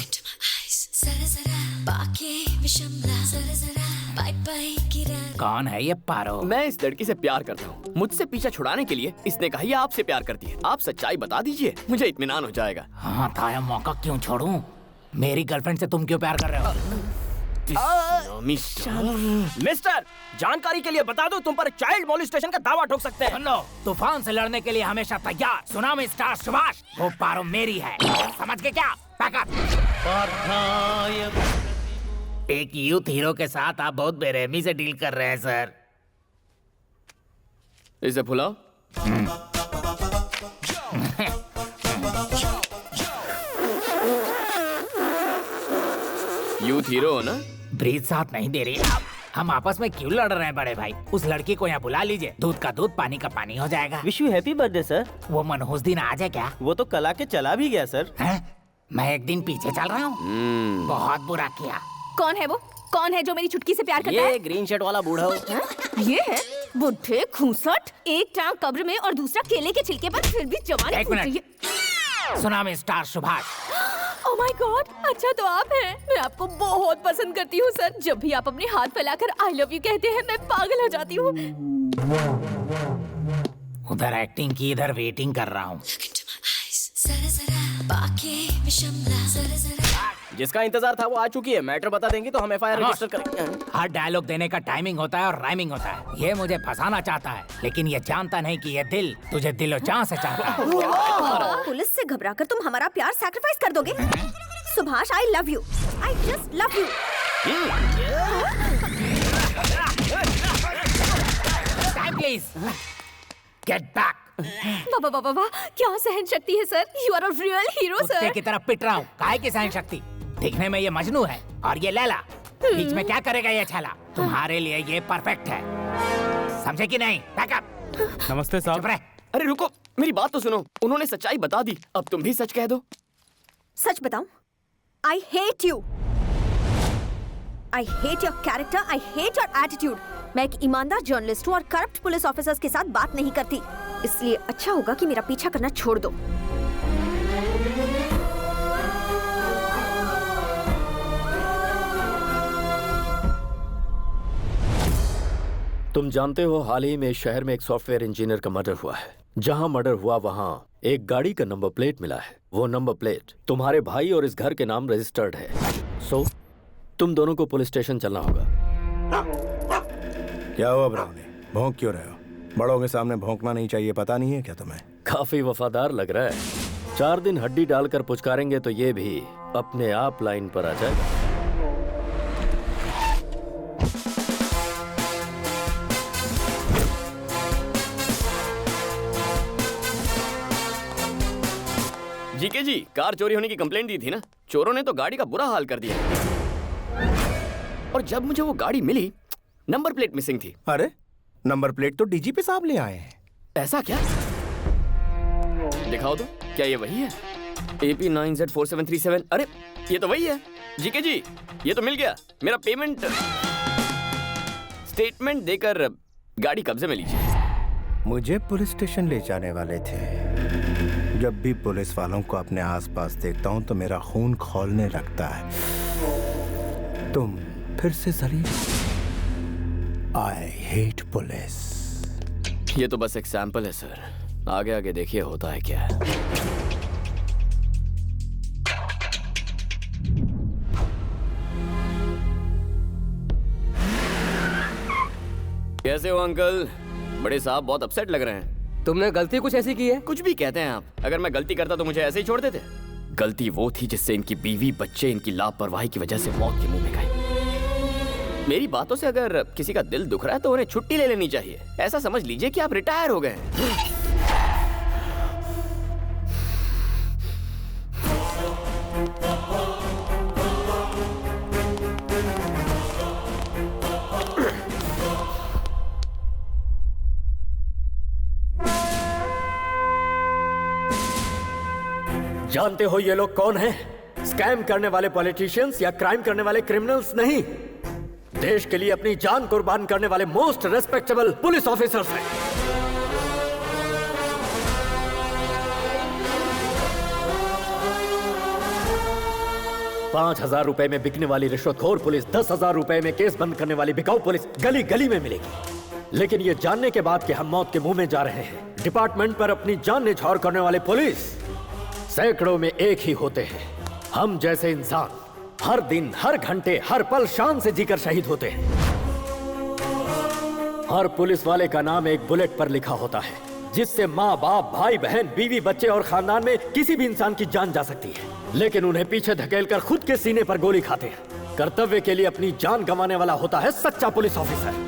कौन है ये पारो? मैं इस लड़की से प्यार करता हूँ। मुझसे पीछा छुड़ाने के लिए इसने कहा ये आपसे प्यार करती है। आप सच्चाई बता दीजिए, मुझे इत्मीनान हो जाएगा। हाँ था, मौका क्यों छोड़ूं? मेरी गर्लफ्रेंड से तुम क्यों प्यार कर रहे हो? मिस्टर, जानकारी के लिए बता दो, तुम पर चाइल्ड मोलिस्टेशन का दावा ठोक सकते हैं। सुन लो, तूफान से लड़ने के लिए हमेशा तैयार। सुनामी स्टार सुभाष, वो पारो मेरी है। समझ के क्या? पैकअप। एक यूथ हीरो के साथ आप बहुत बेरहमी से डील कर रहे हैं सर। इसे भुलाओ। यूथ हीरो हो ना? ब्रीथ साथ नहीं दे रही। हम आपस में क्यों लड़ रहे हैं बड़े भाई? उस लड़की को यहाँ बुला लीजिए, दूध का दूध पानी का पानी हो जाएगा। Wish you happy birthday sir. वो मनहूस दिन आ जाए क्या? वो तो कल आके चला भी गया सर। मैं एक दिन पीछे चल रहा हूँ। बहुत बुरा किया। कौन है वो? कौन है जो मेरी चुटकी से प्यार करता है? ये ग्रीन शर्ट वाला बूढ़ा। ये है बुढ़े खूंसट, एक टांग कब्र में और दूसरा केले के छिलके पर, फिर भी जवानी फूट रही है। Tsunami star Subhash. Oh my God, अच्छा तो आप हैं। मैं आपको बहुत पसंद करती हूँ सर। जब भी आप अपने हाथ फैलाकर आई लव यू कहते हैं मैं पागल हो जाती हूँ। उधर एक्टिंग की, इधर वेटिंग कर रहा हूँ। जिसका इंतजार था वो आ चुकी है। मैटर बता देंगी तो हम FIR रजिस्टर करेंगे। हर डायलॉग देने का टाइमिंग होता है और राइमिंग होता है। ये मुझे फंसाना चाहता है, लेकिन ये जानता नहीं कि ये दिल तुझे दिलो जान से चाहता है। पुलिस से घबराकर तुम हमारा प्यार सैक्रिफाइस कर दोगे? Subhash, I love you. I just love you. Please get back. वाह वाह वाह वाह, क्या सहन शक्ति है sir. You are a real hero sir. कुत्ते की तरह पिट रहा हूँ। काहे की सहन शक्ति? दिखने में ये मजनू है और ये लैला। बीच में क्या करेगा ये छाला? तुम्हारे लिए ये परफेक्ट है, समझे कि नहीं? बैकअप। नमस्ते साहब। अरे रुको, मेरी बात तो सुनो। उन्होंने सच्चाई बता दी, अब तुम भी सच कह दो। सच बताऊं? I hate you. I hate your character, I hate your attitude. मैं एक ईमानदार जर्नलिस्ट हूँ और करप्ट पुलिस ऑफिसर्स के साथ बात नहीं करती, इसलिए अच्छा होगा कि मेरा पीछा करना छोड़ दो। तुम जानते हो हाल ही में शहर में एक सॉफ्टवेयर इंजीनियर का मर्डर हुआ है। जहां मर्डर हुआ वहां एक गाड़ी का नंबर प्लेट मिला है। वो नंबर प्लेट तुम्हारे भाई और इस घर के नाम रजिस्टर्ड है। सो तुम दोनों को पुलिस स्टेशन चलना होगा। क्या हुआ ब्राउनी, भौंक क्यों रहे हो? बड़ों के सामने भौंकना नहीं चाहिए, पता नहीं है क्या तुम्हें? काफी वफादार लग रहा है। 4 दिन हड्डी डालकर पुचकारेंगे तो ये भी अपने आप लाइन पर आ जाएगा। जीके जी, कार चोरी होने की कंप्लेंट दी थी ना? चोरों ने तो गाड़ी का बुरा हाल कर दिया और जब मुझे वो गाड़ी मिली नंबर प्लेट मिसिंग थी। अरे नंबर प्लेट तो डीजीपी साहब ले आए हैं। ऐसा क्या? दिखाओ तो, क्या ये वही है? AP9Z4737। अरे ये तो वही है। जीके जी, ये तो मिल गया। मेरा पेमेंट स्टेटमेंट देकर गाड़ी कब्जे में लीजिए। मुझे पुलिस स्टेशन ले जाने वाले थे। जब भी पुलिस वालों को अपने आसपास देखता हूं तो मेरा खून खौलने लगता है। तुम फिर से जलील। I hate police. ये तो बस एक सैंपल है सर, आगे आगे देखिए होता है क्या। कैसे हो अंकल? बड़े साहब बहुत अपसेट लग रहे हैं। तुमने गलती कुछ ऐसी की है? कुछ भी कहते हैं आप। अगर मैं गलती करता तो मुझे ऐसे ही छोड़ देते? गलती वो थी जिससे इनकी बीवी बच्चे इनकी लापरवाही की वजह से मौत के मुंह में गए। मेरी बातों से अगर किसी का दिल दुख रहा है तो उन्हें छुट्टी ले लेनी चाहिए। ऐसा समझ लीजिए कि आप रिटायर हो गए हैं। जानते हो ये लोग कौन हैं? स्कैम करने वाले पॉलिटिशियंस या क्राइम करने वाले क्रिमिनल्स नहीं, देश के लिए अपनी जान कुर्बान करने वाले मोस्ट रेस्पेक्टेबल पुलिस ऑफिसर्स हैं। ₹5,000 में बिकने वाली रिश्वतखोर पुलिस 10,000 रुपए में केस बंद करने वाली बिकाऊ पुलिस गली गली में मिलेगी। लेकिन ये जानने के बाद कि हम मौत के मुंह में जा रहे हैं, डिपार्टमेंट पर अपनी जान न्यौछावर करने वाले पुलिस सैकड़ों में एक ही होते हैं। हम जैसे इंसान हर दिन, हर घंटे, हर पल शान से जीकर शहीद होते हैं। हर पुलिस वाले का नाम एक बुलेट पर लिखा होता है, जिससे माँ बाप, भाई बहन, बीवी, बच्चे और खानदान में किसी भी इंसान की जान जा सकती है। लेकिन उन्हें पीछे धकेलकर खुद के सीने पर गोली खाते हैं। कर्तव्य के लिए अपनी जान गंवाने वाला होता है सच्चा पुलिस ऑफिसर।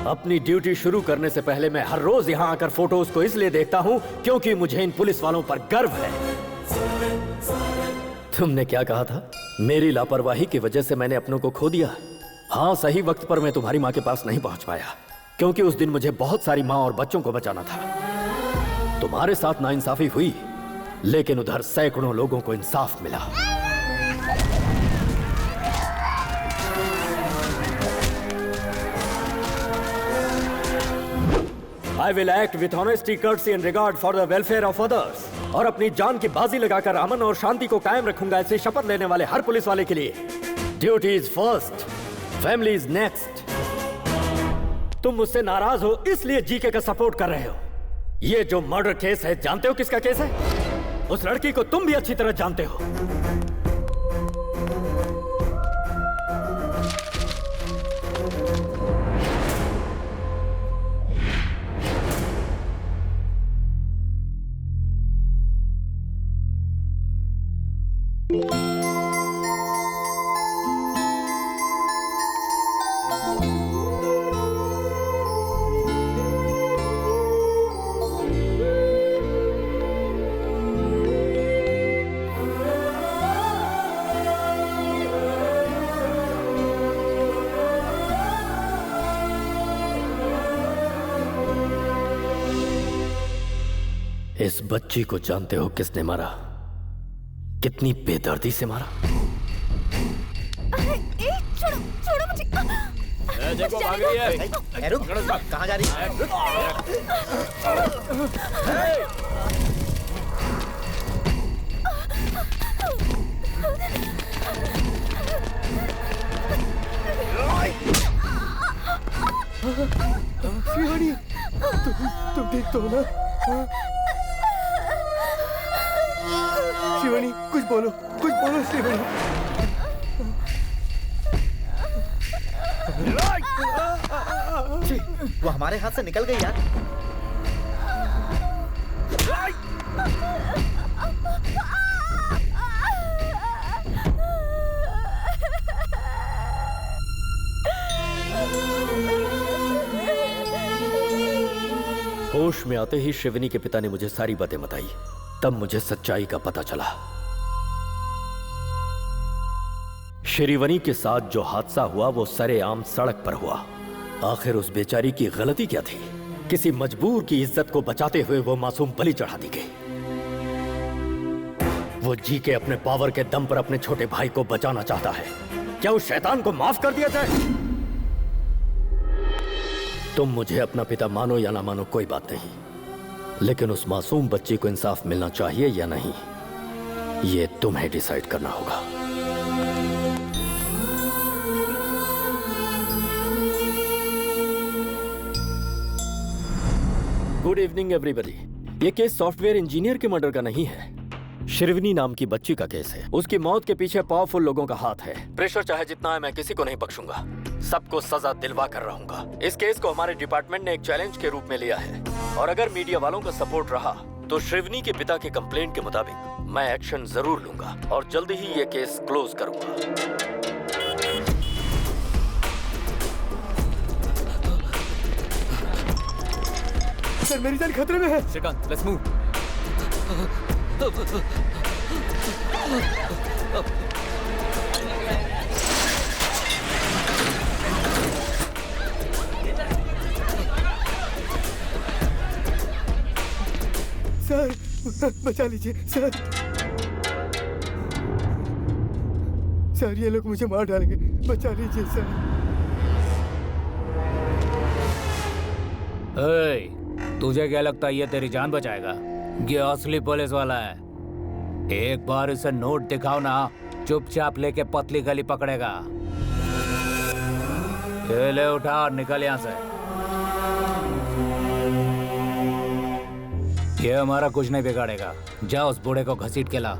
अपनी ड्यूटी शुरू करने से पहले मैं हर रोज यहाँ आकर फोटोज को इसलिए देखता हूँ क्योंकि मुझे इन पुलिस वालों पर गर्व है। तुमने क्या कहा था? मेरी लापरवाही की वजह से मैंने अपनों को खो दिया। हाँ, सही वक्त पर मैं तुम्हारी माँ के पास नहीं पहुंच पाया क्योंकि उस दिन मुझे बहुत सारी माँ और बच्चों को बचाना था। तुम्हारे साथ नाइंसाफी हुई, लेकिन उधर सैकड़ों लोगों को इंसाफ मिला। I will act with honesty, courtesy and regard for the welfare of others। और अपनी जान की बाजी लगाकर अमन और शांति को कायम रखूंगा, ऐसे शपथ लेने वाले हर पुलिस वाले के लिए duty is first, family is next. तुम मुझसे नाराज हो इसलिए जीके का सपोर्ट कर रहे हो। ये जो मर्डर केस है, जानते हो किसका केस है? उस लड़की को तुम भी अच्छी तरह जानते हो। इस बच्ची को जानते हो किसने मारा? कितनी बेदर्दी से मारा? छोड़ो, छोड़ो मुझे। देखो भाग रही है। रुक, कहाँ जा रही है? शिवानी, तुम ठीक तो हो ना? शिवानी, कुछ बोलो शिवानी। वो हमारे हाथ से निकल गई यार। होश में आते ही शिवनी के पिता ने मुझे सारी बातें बताई। तब मुझे सच्चाई का पता चला। श्रीवनी के साथ जो हादसा हुआ वो सरेआम सड़क पर हुआ। आखिर उस बेचारी की गलती क्या थी? किसी मजबूर की इज्जत को बचाते हुए वो मासूम बलि चढ़ा दी गई। वो जी के अपने पावर के दम पर अपने छोटे भाई को बचाना चाहता है। क्या उस शैतान को माफ कर दिया जाए? तुम मुझे अपना पिता मानो या ना मानो कोई बात नहीं, लेकिन उस मासूम बच्ची को इंसाफ मिलना चाहिए या नहीं, ये तुम्हें डिसाइड करना होगा। Good evening everybody. ये केस सॉफ्टवेयर इंजीनियर के मर्डर का नहीं है, शिरवनी नाम की बच्ची का केस है। उसकी मौत के पीछे पावरफुल लोगों का हाथ है। प्रेशर चाहे जितना है, मैं किसी को नहीं बख्शूंगा। सबको सजा दिलवा कर रहूंगा। इस केस को हमारे डिपार्टमेंट ने एक चैलेंज के रूप में लिया है, और अगर मीडिया वालों का सपोर्ट रहा तो शिरवनी के पिता के कंप्लेंट के मुताबिक मैं एक्शन जरूर लूंगा और जल्दी ही ये केस क्लोज करूंगा। सर मेरी जान खतरे में है। Shrikant, let's move. सर बचा लीजिए सर। सर ये लोग मुझे मार डालेंगे, बचा लीजिए सर। तुझे क्या लगता है ये तेरी जान बचाएगा? ये असली पुलिस वाला है। एक बार इसे नोट दिखाओ ना, चुपचाप लेके पतली गली पकड़ेगा। ये ले उठा और निकल यहाँ से। ये हमारा कुछ नहीं बिगाड़ेगा। जा उस बूढ़े को घसीट के ला।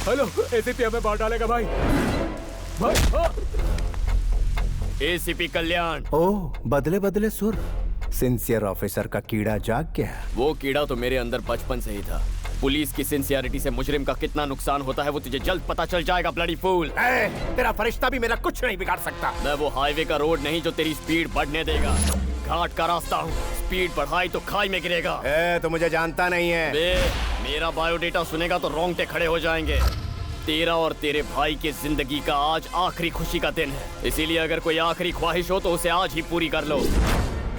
हेलो, एसीपी हमें मार डालेगा भाई। भाई एसीपी कल्याण। ओह, बदले बदले सुर। सिंसियर ऑफिसर का कीड़ा जाग गया। वो कीड़ा तो मेरे अंदर बचपन से ही था। पुलिस की सिंसियरिटी से मुजरिम का कितना नुकसान होता है वो तुझे जल्द पता चल जाएगा, ब्लडी फूल। तेरा फरिश्ता भी मेरा कुछ नहीं बिगाड़ सकता। मैं वो हाईवे का रोड नहीं जो तेरी स्पीड बढ़ने देगा। घाट का रास्ता हूँ, स्पीड बढ़ाई तो खाई में गिरेगा। तो मुझे जानता नहीं है। मेरा बायोडेटा सुनेगा तो रोंगटे खड़े हो जाएंगे। तेरा और तेरे भाई की जिंदगी का आज आखिरी खुशी का दिन है, इसीलिए अगर कोई आखिरी ख्वाहिश हो तो उसे आज ही पूरी कर लो।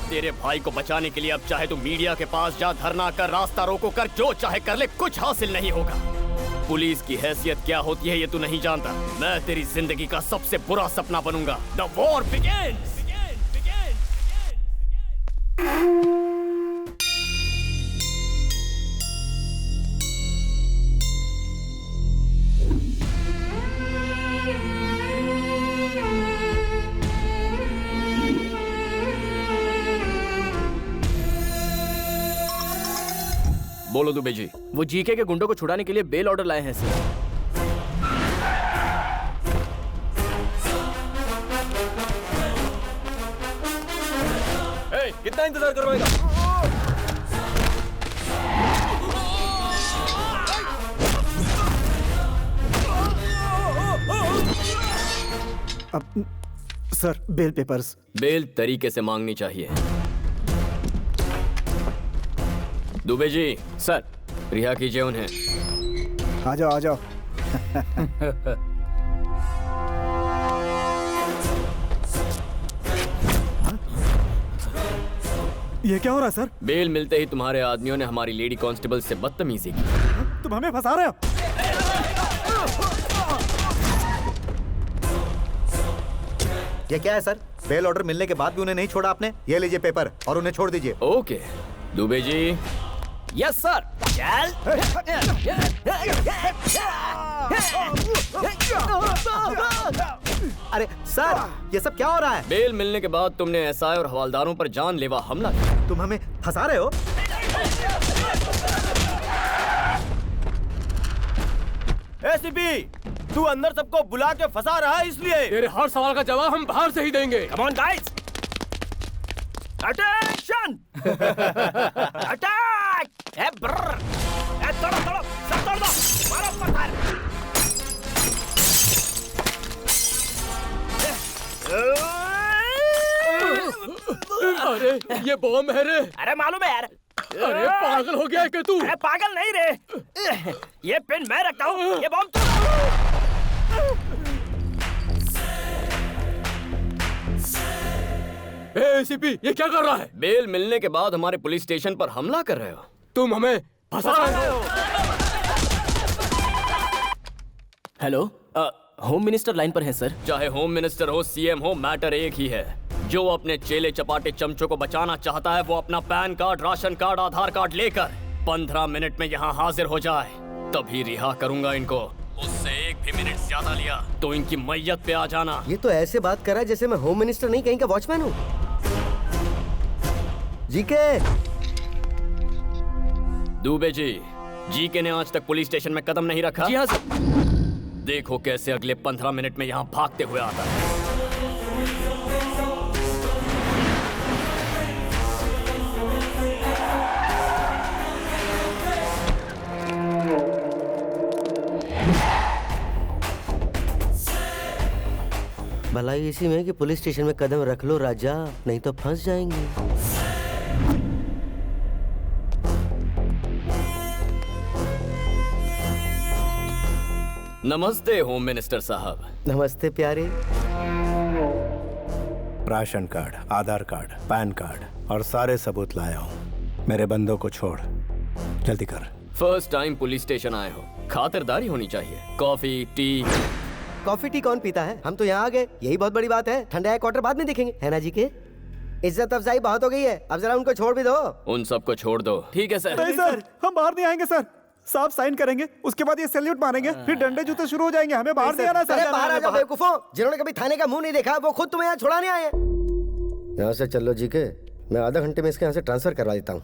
तेरे भाई को बचाने के लिए अब चाहे तू मीडिया के पास जा, धरना कर, रास्ता रोको कर, जो चाहे कर ले, कुछ हासिल नहीं होगा। पुलिस की हैसियत क्या होती है ये तू नहीं जानता। मैं तेरी जिंदगी का सबसे बुरा सपना बनूंगा। The war begins. बोलो दुबे जी। वो जीके के गुंडों को छुड़ाने के लिए बेल ऑर्डर लाए हैं सर। कितना इंतजार करवाएगा? अब सर बेल पेपर्स। बेल तरीके से मांगनी चाहिए। दुबे जी। सर। रिहा कीजिए उन्हें। आ जाओ आ जाओ। ये क्या हो रहा है सर? बेल मिलते ही तुम्हारे आदमियों ने हमारी लेडी कांस्टेबल से बदतमीजी की। तुम हमें फंसा रहे हो? ये क्या है सर? बेल ऑर्डर मिलने के बाद भी उन्हें नहीं छोड़ा आपने? ये लीजिए पेपर और उन्हें छोड़ दीजिए। Okay Dubey ji. Yes sir. अरे सर ये सब क्या हो रहा है? बेल मिलने के बाद तुमने एसआई और हवालदारों पर जानलेवा हमला किया। तुम हमें फंसा रहे हो? एसीपी, तू अंदर सबको बुला के फंसा रहा है इसलिए। तेरे हर सवाल का जवाब हम बाहर से ही देंगे। Come on guys, attention! Attack! ए ब्रर! ए तोड़ो तोड़ो, सब तोड़ दो, मारो पत्थर! अरे ये बॉम्ब है रे। अरे मालूम है यार। अरे पागल हो गया है क्या तू? अरे पागल नहीं रे, ये पेन मैं रखता हूँ, ये बॉम्ब तू। एसीपी ये क्या कर रहा है? बेल मिलने के बाद हमारे पुलिस स्टेशन पर हमला कर रहे हो। तुम हमें फंसा रहे हो। हेलो, होम मिनिस्टर लाइन पर है सर। चाहे होम मिनिस्टर हो, सीएम हो, मैटर एक ही है। जो अपने चेले चपाटे चमचों को बचाना चाहता है वो अपना पैन कार्ड, राशन कार्ड, आधार कार्ड लेकर 15 मिनट में यहाँ हाजिर हो जाए, तभी रिहा करूंगा इनको। उससे एक भी मिनट ज्यादा लिया तो इनकी मैयत पे आ जाना। ये तो ऐसे बात कर रहा है जैसे मैं होम मिनिस्टर नहीं कहीं का वॉचमैन हूँ। जीके। दुबे जी, जीके ने आज तक पुलिस स्टेशन में कदम नहीं रखा। जी हाँ सर। देखो कैसे अगले 15 मिनट में यहाँ भागते हुए आता है। भलाई इसी में कि पुलिस स्टेशन में कदम रख लो राजा, नहीं तो फंस जाएंगे। नमस्ते होम मिनिस्टर साहब। नमस्ते प्यारे। राशन कार्ड, आधार कार्ड, पैन कार्ड और सारे सबूत लाया हूँ। मेरे बंदों को छोड़, जल्दी कर। फर्स्ट टाइम पुलिस स्टेशन आए हो, खातिरदारी होनी चाहिए। Coffee tea. कॉफी टी कौन पीता है? हम तो यहाँ आ गए, यही बहुत बड़ी बात है। ठंडा क्वार्टर बाद में देखेंगे, है ना जी के? इज्जत अफजाई बहुत हो गई है, अब जरा उनको छोड़ भी दो। उन सबको छोड़ दो। ठीक है सर। नहीं सर, हम बाहर नहीं आएंगे सर। साहब साइन करेंगे, उसके बाद ये सैल्यूट मारेंगे, फिर डंडे जूते शुरू हो जाएंगे। हमें बाहर नहीं आना सर। अरे बाहर आ जाओ बेवकूफों, जिन्होंने कभी थाने का मुंह नहीं देखा वो खुद तुम्हें यहाँ छुड़ाने आए हैं। यहाँ से चलो जी के, मैं आधा घंटे में इसके यहाँ से ट्रांसफर करवा देता हूँ।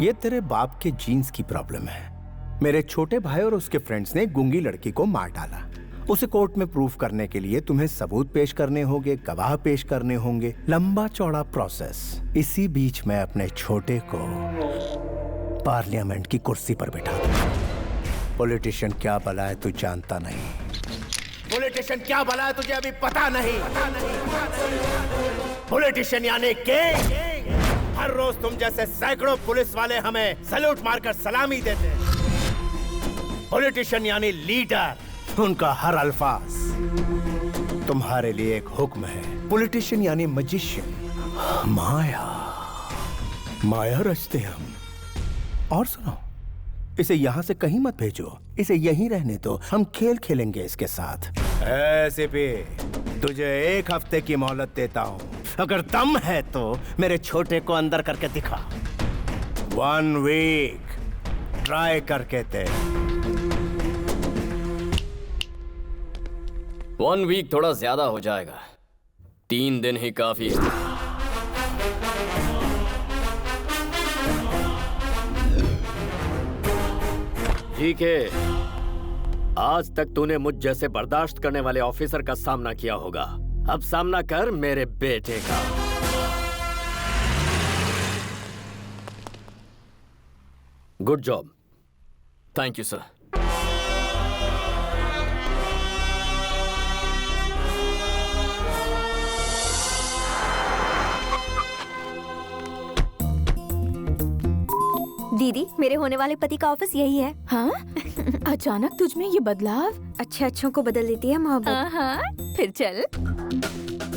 ये तेरे बाप के जीन्स की प्रॉब्लम है। मेरे छोटे भाई और उसके फ्रेंड्स ने गूंगी लड़की को मार डाला। उसे कोर्ट में प्रूफ करने के लिए तुम्हें सबूत पेश करने होंगे, गवाह पेश करने होंगे, लंबा चौड़ा प्रोसेस। इसी बीच मैं अपने छोटे को पार्लियामेंट की कुर्सी पर बिठा दूं। पॉलिटिशियन क्या भला है तू जानता नहीं। पॉलिटिशियन क्या भला है तुझे अभी पता नहीं। पॉलिटिशियन यानी किंग। हर रोज तुम जैसे सैकड़ों पुलिस वाले हमें सैल्यूट मारकर सलामी देते हैं। पॉलिटिशियन यानी लीडर। उनका हर अल्फाज तुम्हारे लिए एक हुक्म है। पॉलिटिशियन यानी मजिशियन, माया। माया रचते हम। और सुनो, इसे यहाँ से कहीं मत भेजो, इसे यहीं रहने दो। हम खेल खेलेंगे इसके साथ। ऐसे पे तुझे 1 हफ्ते की मोहलत देता हूँ। अगर दम है तो मेरे छोटे को अंदर करके दिखा। 1 वीक ट्राई करके दे। 1 वीक थोड़ा ज्यादा हो जाएगा। 3 दिन ही काफी है। ठीक है, आज तक तूने मुझ जैसे बर्दाश्त करने वाले ऑफिसर का सामना किया होगा। अब सामना कर मेरे बेटे का। Good job. Thank you sir. दीदी, मेरे होने वाले पति का ऑफिस यही है। हाँ? अचानक तुझ में ये बदलाव? अच्छे अच्छों को बदल देती है मोहब्बत। हाँ, फिर चल।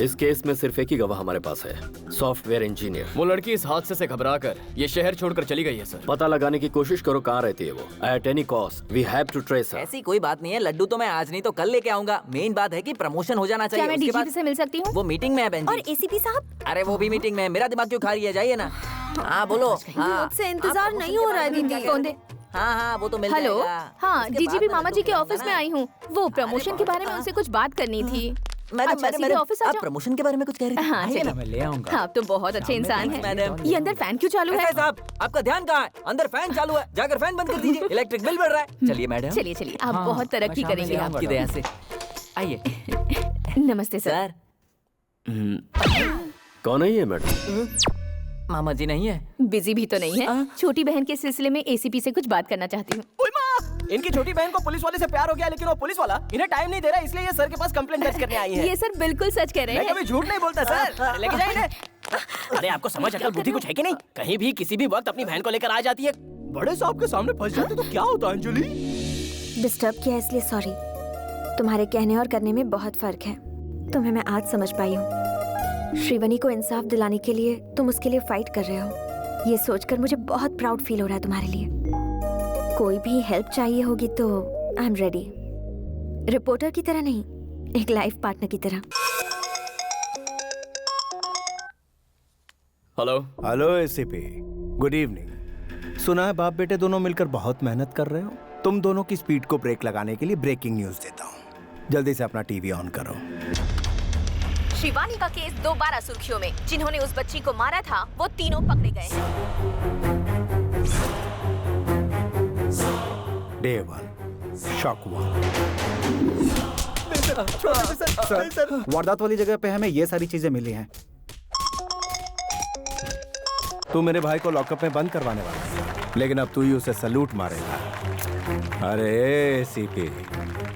इस केस में सिर्फ एक ही गवाह हमारे पास है, सॉफ्टवेयर इंजीनियर। वो लड़की इस हादसे से घबराकर ये शहर छोड़कर चली गई है सर। पता लगाने की कोशिश करो कहाँ रहती है वो। At any cost we have to trace her. ऐसी कोई बात नहीं है, लड्डू तो मैं आज नहीं तो कल लेके आऊंगा। मेन बात है कि प्रमोशन हो जाना चाहिए। क्या मैं डीजीपी से मिल सकती हूँ? वो मीटिंग में है बहन जी। और एसीपी साहब? अरे वो भी मीटिंग में है। मेरा दिमाग क्यों खा रही है? जाइए ना। हाँ बोलो। हाँ मुझसे इंतजार नहीं हो रहा है दीदी। फोन दे। हाँ वो तो मिल हेलो। जाएगा। हाँ, उसके डीजीपी बाद मामा जी के लड्डू ऑफिस में खिलाऊंगा आई हूँ। वो प्रमोशन के बारे में उनसे कुछ बात करनी थी। मैडम, ऑफिस आ आप जाओ। प्रमोशन के बारे में कुछ कह रही थी? हाँ, आइए चलो। ना, मैं ले आऊंगा। हाँ, आप तो बहुत अच्छे इंसान हैं। मैडम। ये अंदर फैन क्यों चालू है? एसआई साहब, आपका ध्यान कहाँ है? अंदर फैन चालू है, जाकर फैन बंद कर दीजिए। इलेक्ट्रिक बिल बढ़ रहा है। चलिए मैडम। चलिए चलिए, आप बहुत तरक्की करेंगे। आपकी दया से। आइए। नमस्ते सर। कौन है ये मैडम? मामा जी नहीं है? बिजी भी तो नहीं है। छोटी बहन के सिलसिले में एसीपी से कुछ बात करना चाहती हूँ। इनकी छोटी बहन को पुलिस वाले से प्यार हो गया, लेकिन वो पुलिस वाला इन्हें टाइम नहीं दे रहा, इसलिए ये सर के पास कंप्लेंट दर्ज करने आई है। ये सर बिल्कुल सच कह रहे हैं। मैं कभी झूठ नहीं बोलता सर। लेके जाइए इन्हें। अरे आपको समझ अकल बुद्धि कुछ है कि नहीं? कहीं भी किसी भी वक्त अपनी बहन को लेकर आ जाती है। बड़े साहब के सामने फंस जाते तो क्या होता अंजलि? डिस्टर्ब किया इसलिए सॉरी। तुम्हारे कहने और करने में बहुत फर्क है। तुम्हें मैं आज समझ पाई हूँ। श्रीवनी को इंसाफ दिलाने के लिए तुम उसके लिए फाइट कर रहे हो। ये सोचकर मुझे बहुत प्राउड फील हो रहा है तुम्हारे लिए। कोई भी हेल्प चाहिए होगी तो आई एम रेडी। रिपोर्टर की तरह नहीं, एक लाइफ पार्टनर की तरह। Hello. Hello ACP, good evening. सुना है बाप बेटे दोनों मिलकर बहुत मेहनत कर रहे हो। तुम दोनों की स्पीड को ब्रेक लगाने के लिए ब्रेकिंग न्यूज देता हूँ। जल्दी से अपना टीवी ऑन करो। शिवानी का केस दोबारा सुर्खियों में। जिन्होंने उस बच्ची को मारा था वो तीनों पकड़े गए हैं। Day 1, shock 1। सर, वारदात वाली जगह पे हमें ये सारी चीजें मिली हैं। तू मेरे भाई को लॉकअप में बंद करवाने वाला है, लेकिन अब तू ही उसे सलूट मारेगा। अरे सीपी,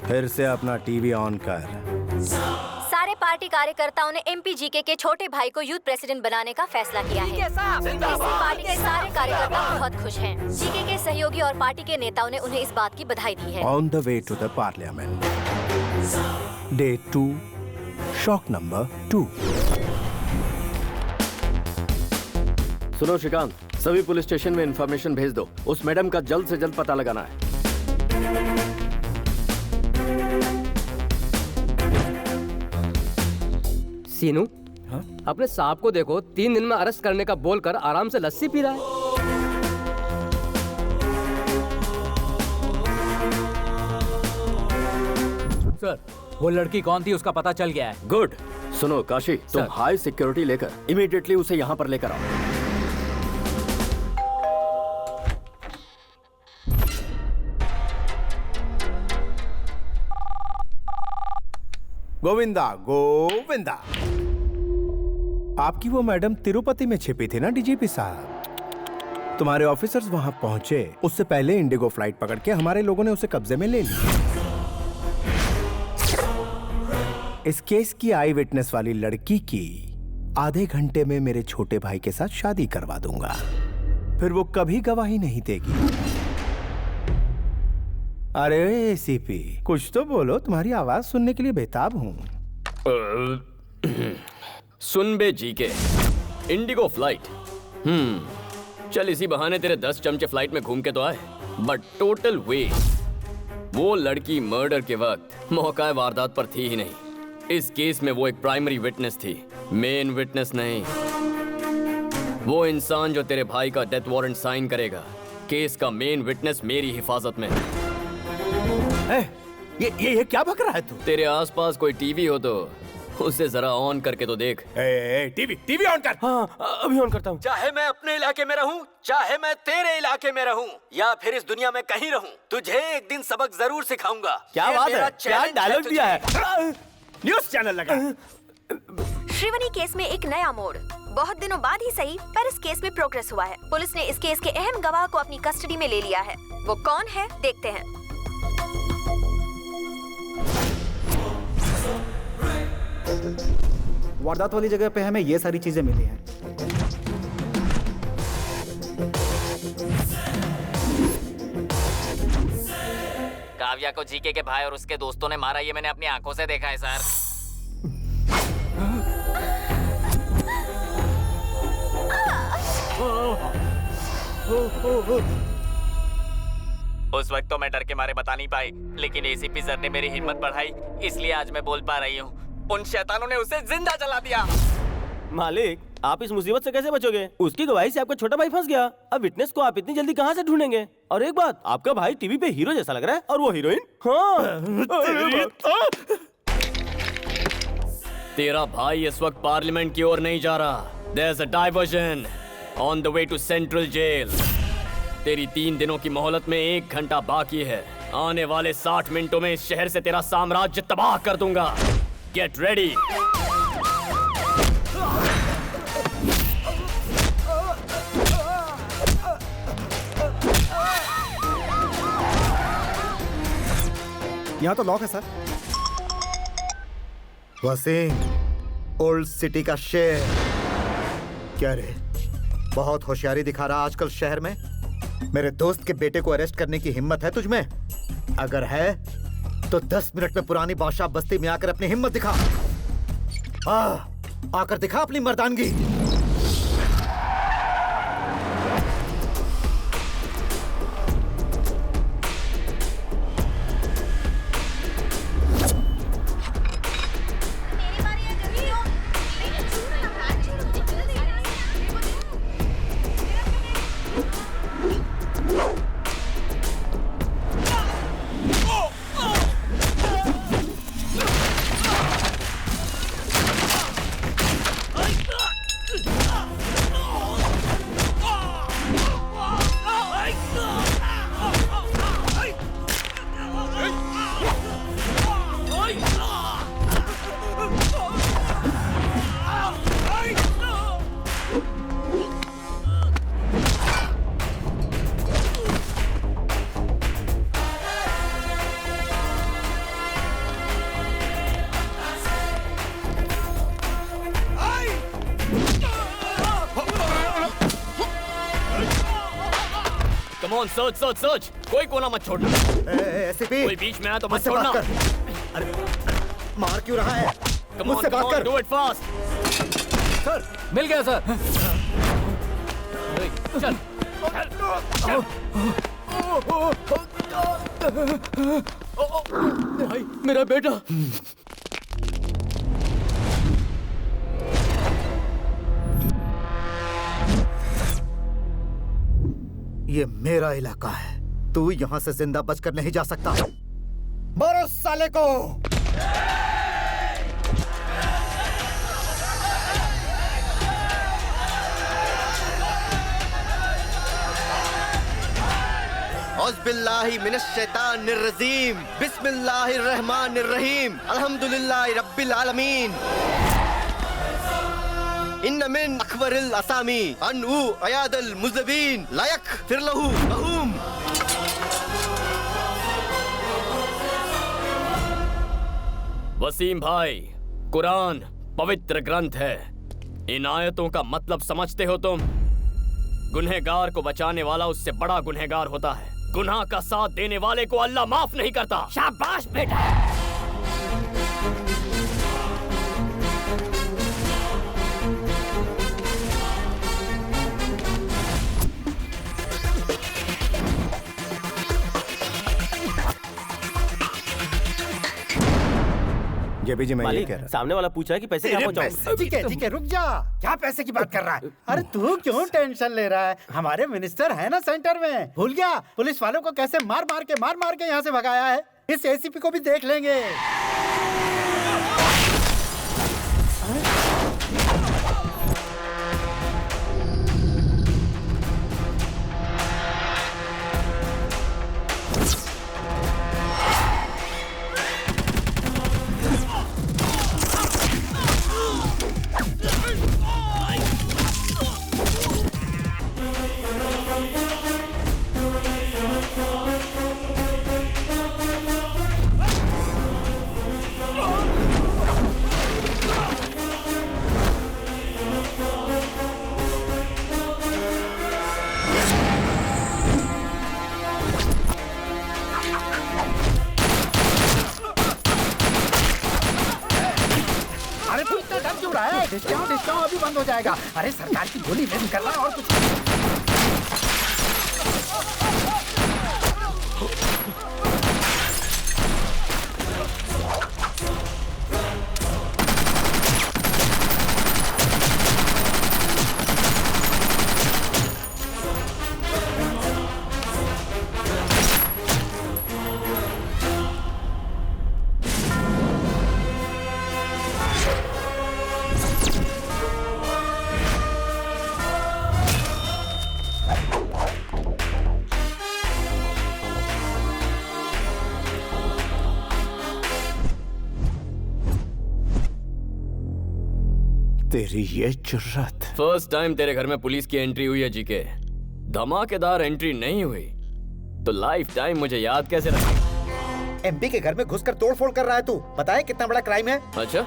फिर से अपना टीवी ऑन कर। सारे पार्टी कार्यकर्ताओं ने एमपी जीके के छोटे भाई को यूथ प्रेसिडेंट बनाने का फैसला किया है। इसी पार्टी के सारे कार्यकर्ता बहुत खुश हैं। जीके के सहयोगी और पार्टी के नेताओं ने उन्हें इस बात की बधाई दी है। On the way to the parliament. Day 2, shock number 2। सुनो श्रीकांत, सभी पुलिस स्टेशन में इंफॉर्मेशन भेज दो। उस मैडम का जल्द से जल्द पता लगाना है। सीनू, अपने सांप को देखो, 3 दिन में अरेस्ट करने का बोलकर आराम से लस्सी पी रहा है। सर, वो लड़की कौन थी उसका पता चल गया है। गुड। सुनो काशी, तुम हाई सिक्योरिटी लेकर इमीडिएटली उसे यहाँ पर लेकर आओ। गोविंदा गोविंदा, आपकी वो मैडम तिरुपति में छिपी थी ना डीजीपी साहब। तुम्हारे ऑफिसर्स वहां पहुंचे, उससे पहले इंडिगो फ्लाइट पकड़ के हमारे लोगों ने उसे कब्जे में ले लिया। इस केस की आई विटनेस वाली लड़की की आधे घंटे में मेरे छोटे भाई के साथ शादी करवा दूंगा। फिर वो कभी गवाही नहीं देगी। अरे एसीपी, कुछ तो बोलो, तुम्हारी आवाज सुनने के लिए बेताब हूँ। सुन बे जीके, इंडिगो फ्लाइट। चल इसी बहाने तेरे 10 चमचे फ्लाइट में घूम के तो आए, बट टोटल वेस्ट। वो लड़की मर्डर के वक्त मौका वारदात पर थी ही नहीं। इस केस में वो एक प्राइमरी विटनेस थी, मेन विटनेस नहीं। वो इंसान जो तेरे भाई का डेथ वारंट साइन करेगा, केस का मेन विटनेस मेरी हिफाजत में। ये क्या बक रहा है तू? तेरे आसपास कोई टीवी हो तो उसे जरा ऑन करके तो देख। टीवी ऑन कर। हाँ, अभी ऑन करता हूँ। चाहे मैं अपने इलाके में रहूं, चाहे मैं तेरे इलाके में रहूं, या फिर इस दुनिया में कहीं रहूं, तुझे एक दिन सबक जरूर सिखाऊंगा। क्या बात है, क्या डायलॉग दिया है। न्यूज़ चैनल लगा। श्रीवनी केस में एक नया मोड़। बहुत दिनों बाद ही सही, पर इस केस में प्रोग्रेस हुआ है। पुलिस ने इस केस के अहम गवाह को अपनी कस्टडी में ले लिया है। वो कौन है, देखते हैं। वारदात वाली जगह पे हमें ये सारी चीजें मिली हैं। काव्या को जीके के भाई और उसके दोस्तों ने मारा, ये मैंने अपनी आंखों से देखा है सर। उस वक्त तो मैं डर के मारे बता नहीं पाई, लेकिन एसीपी सर ने मेरी हिम्मत बढ़ाई, इसलिए आज मैं बोल पा रही हूँ। उन शैतानों ने उसे जिंदा जला दिया। मालिक, आप इस मुसीबत से कैसे बचोगे? उसकी गवाही से आपका छोटा भाई फंस गया। अब विटनेस को आप इतनी जल्दी कहाँ से ढूंढेंगे? और एक बात, आपका भाई टीवी पे हीरो जैसा लग रहा है और वो हीरोइन। हाँ। तेरा भाई इस वक्त पार्लियामेंट की ओर नहीं जा रहा। There's a diversion on the way to Central Jail. तेरी 3 दिनों की मोहलत में 1 घंटा बाकी है। आने वाले 60 मिनटों में इस शहर से तेरा साम्राज्य तबाह कर दूंगा। Get ready. यहाँ तो लॉक है सर। वसीम, ओल्ड सिटी का शेर। क्या रे, बहुत होशियारी दिखा रहा आजकल शहर में। मेरे दोस्त के बेटे को अरेस्ट करने की हिम्मत है तुझमें? अगर है तो 10 मिनट में पुरानी बादशाह बस्ती में आकर अपनी हिम्मत दिखा। आकर दिखा अपनी मर्दानगी। सोच कोई कोना मत छोड़ना। एसीपी, कोई बीच में आया तो मत छोड़ना। अरे मार क्यों रहा है? मुझसे बात कर। Do it fast. सर, मिल गया सर। चल। भाई, मेरा बेटा। ये मेरा इलाका है, तू यहाँ से जिंदा बचकर नहीं जा सकता। मारो साले को। औज़ुबिल्लाहि मिनश्शैतानिर्रजीम, बिस्मिल्लाहिर्रहमानिर्रहीम, अल्हम्दुलिल्लाहि रब्बिल आलमीन। इन्न मिन अकबरिल असामी अनउ अयादल मुज़बिन लायक फिरलहु अहूम। वसीम भाई, कुरान पवित्र ग्रंथ है। इन आयतों का मतलब समझते हो तुम? गुनहगार को बचाने वाला उससे बड़ा गुनहगार होता है। गुनाह का साथ देने वाले को अल्लाह माफ नहीं करता। शाबाश बेटा। जेबी जी, मैं ये कह रहा। सामने वाला पूछ रहा है कि पैसे कहाँ पहुँचाऊं? ठीक है, रुक जा। क्या पैसे की बात कर रहा है? अरे तू क्यों टेंशन ले रहा है? हमारे मिनिस्टर है ना सेंटर में। भूल गया पुलिस वालों को कैसे मार मार के यहाँ से भगाया है? इस एसीपी को भी देख लेंगे। डिस्काउंट अभी बंद हो जाएगा। अरे सरकार की गोली में कर रहा है और कुछ। तेरी ये जुर्रत। फर्स्ट टाइम तेरे घर में पुलिस की एंट्री हुई है जीके। धमाकेदार एंट्री नहीं हुई तो लाइफ टाइम मुझे याद कैसे रखेगा? एमपी के घर में घुसकर तोड़फोड़ कर रहा है तू। पता है कितना बड़ा क्राइम है? अच्छा,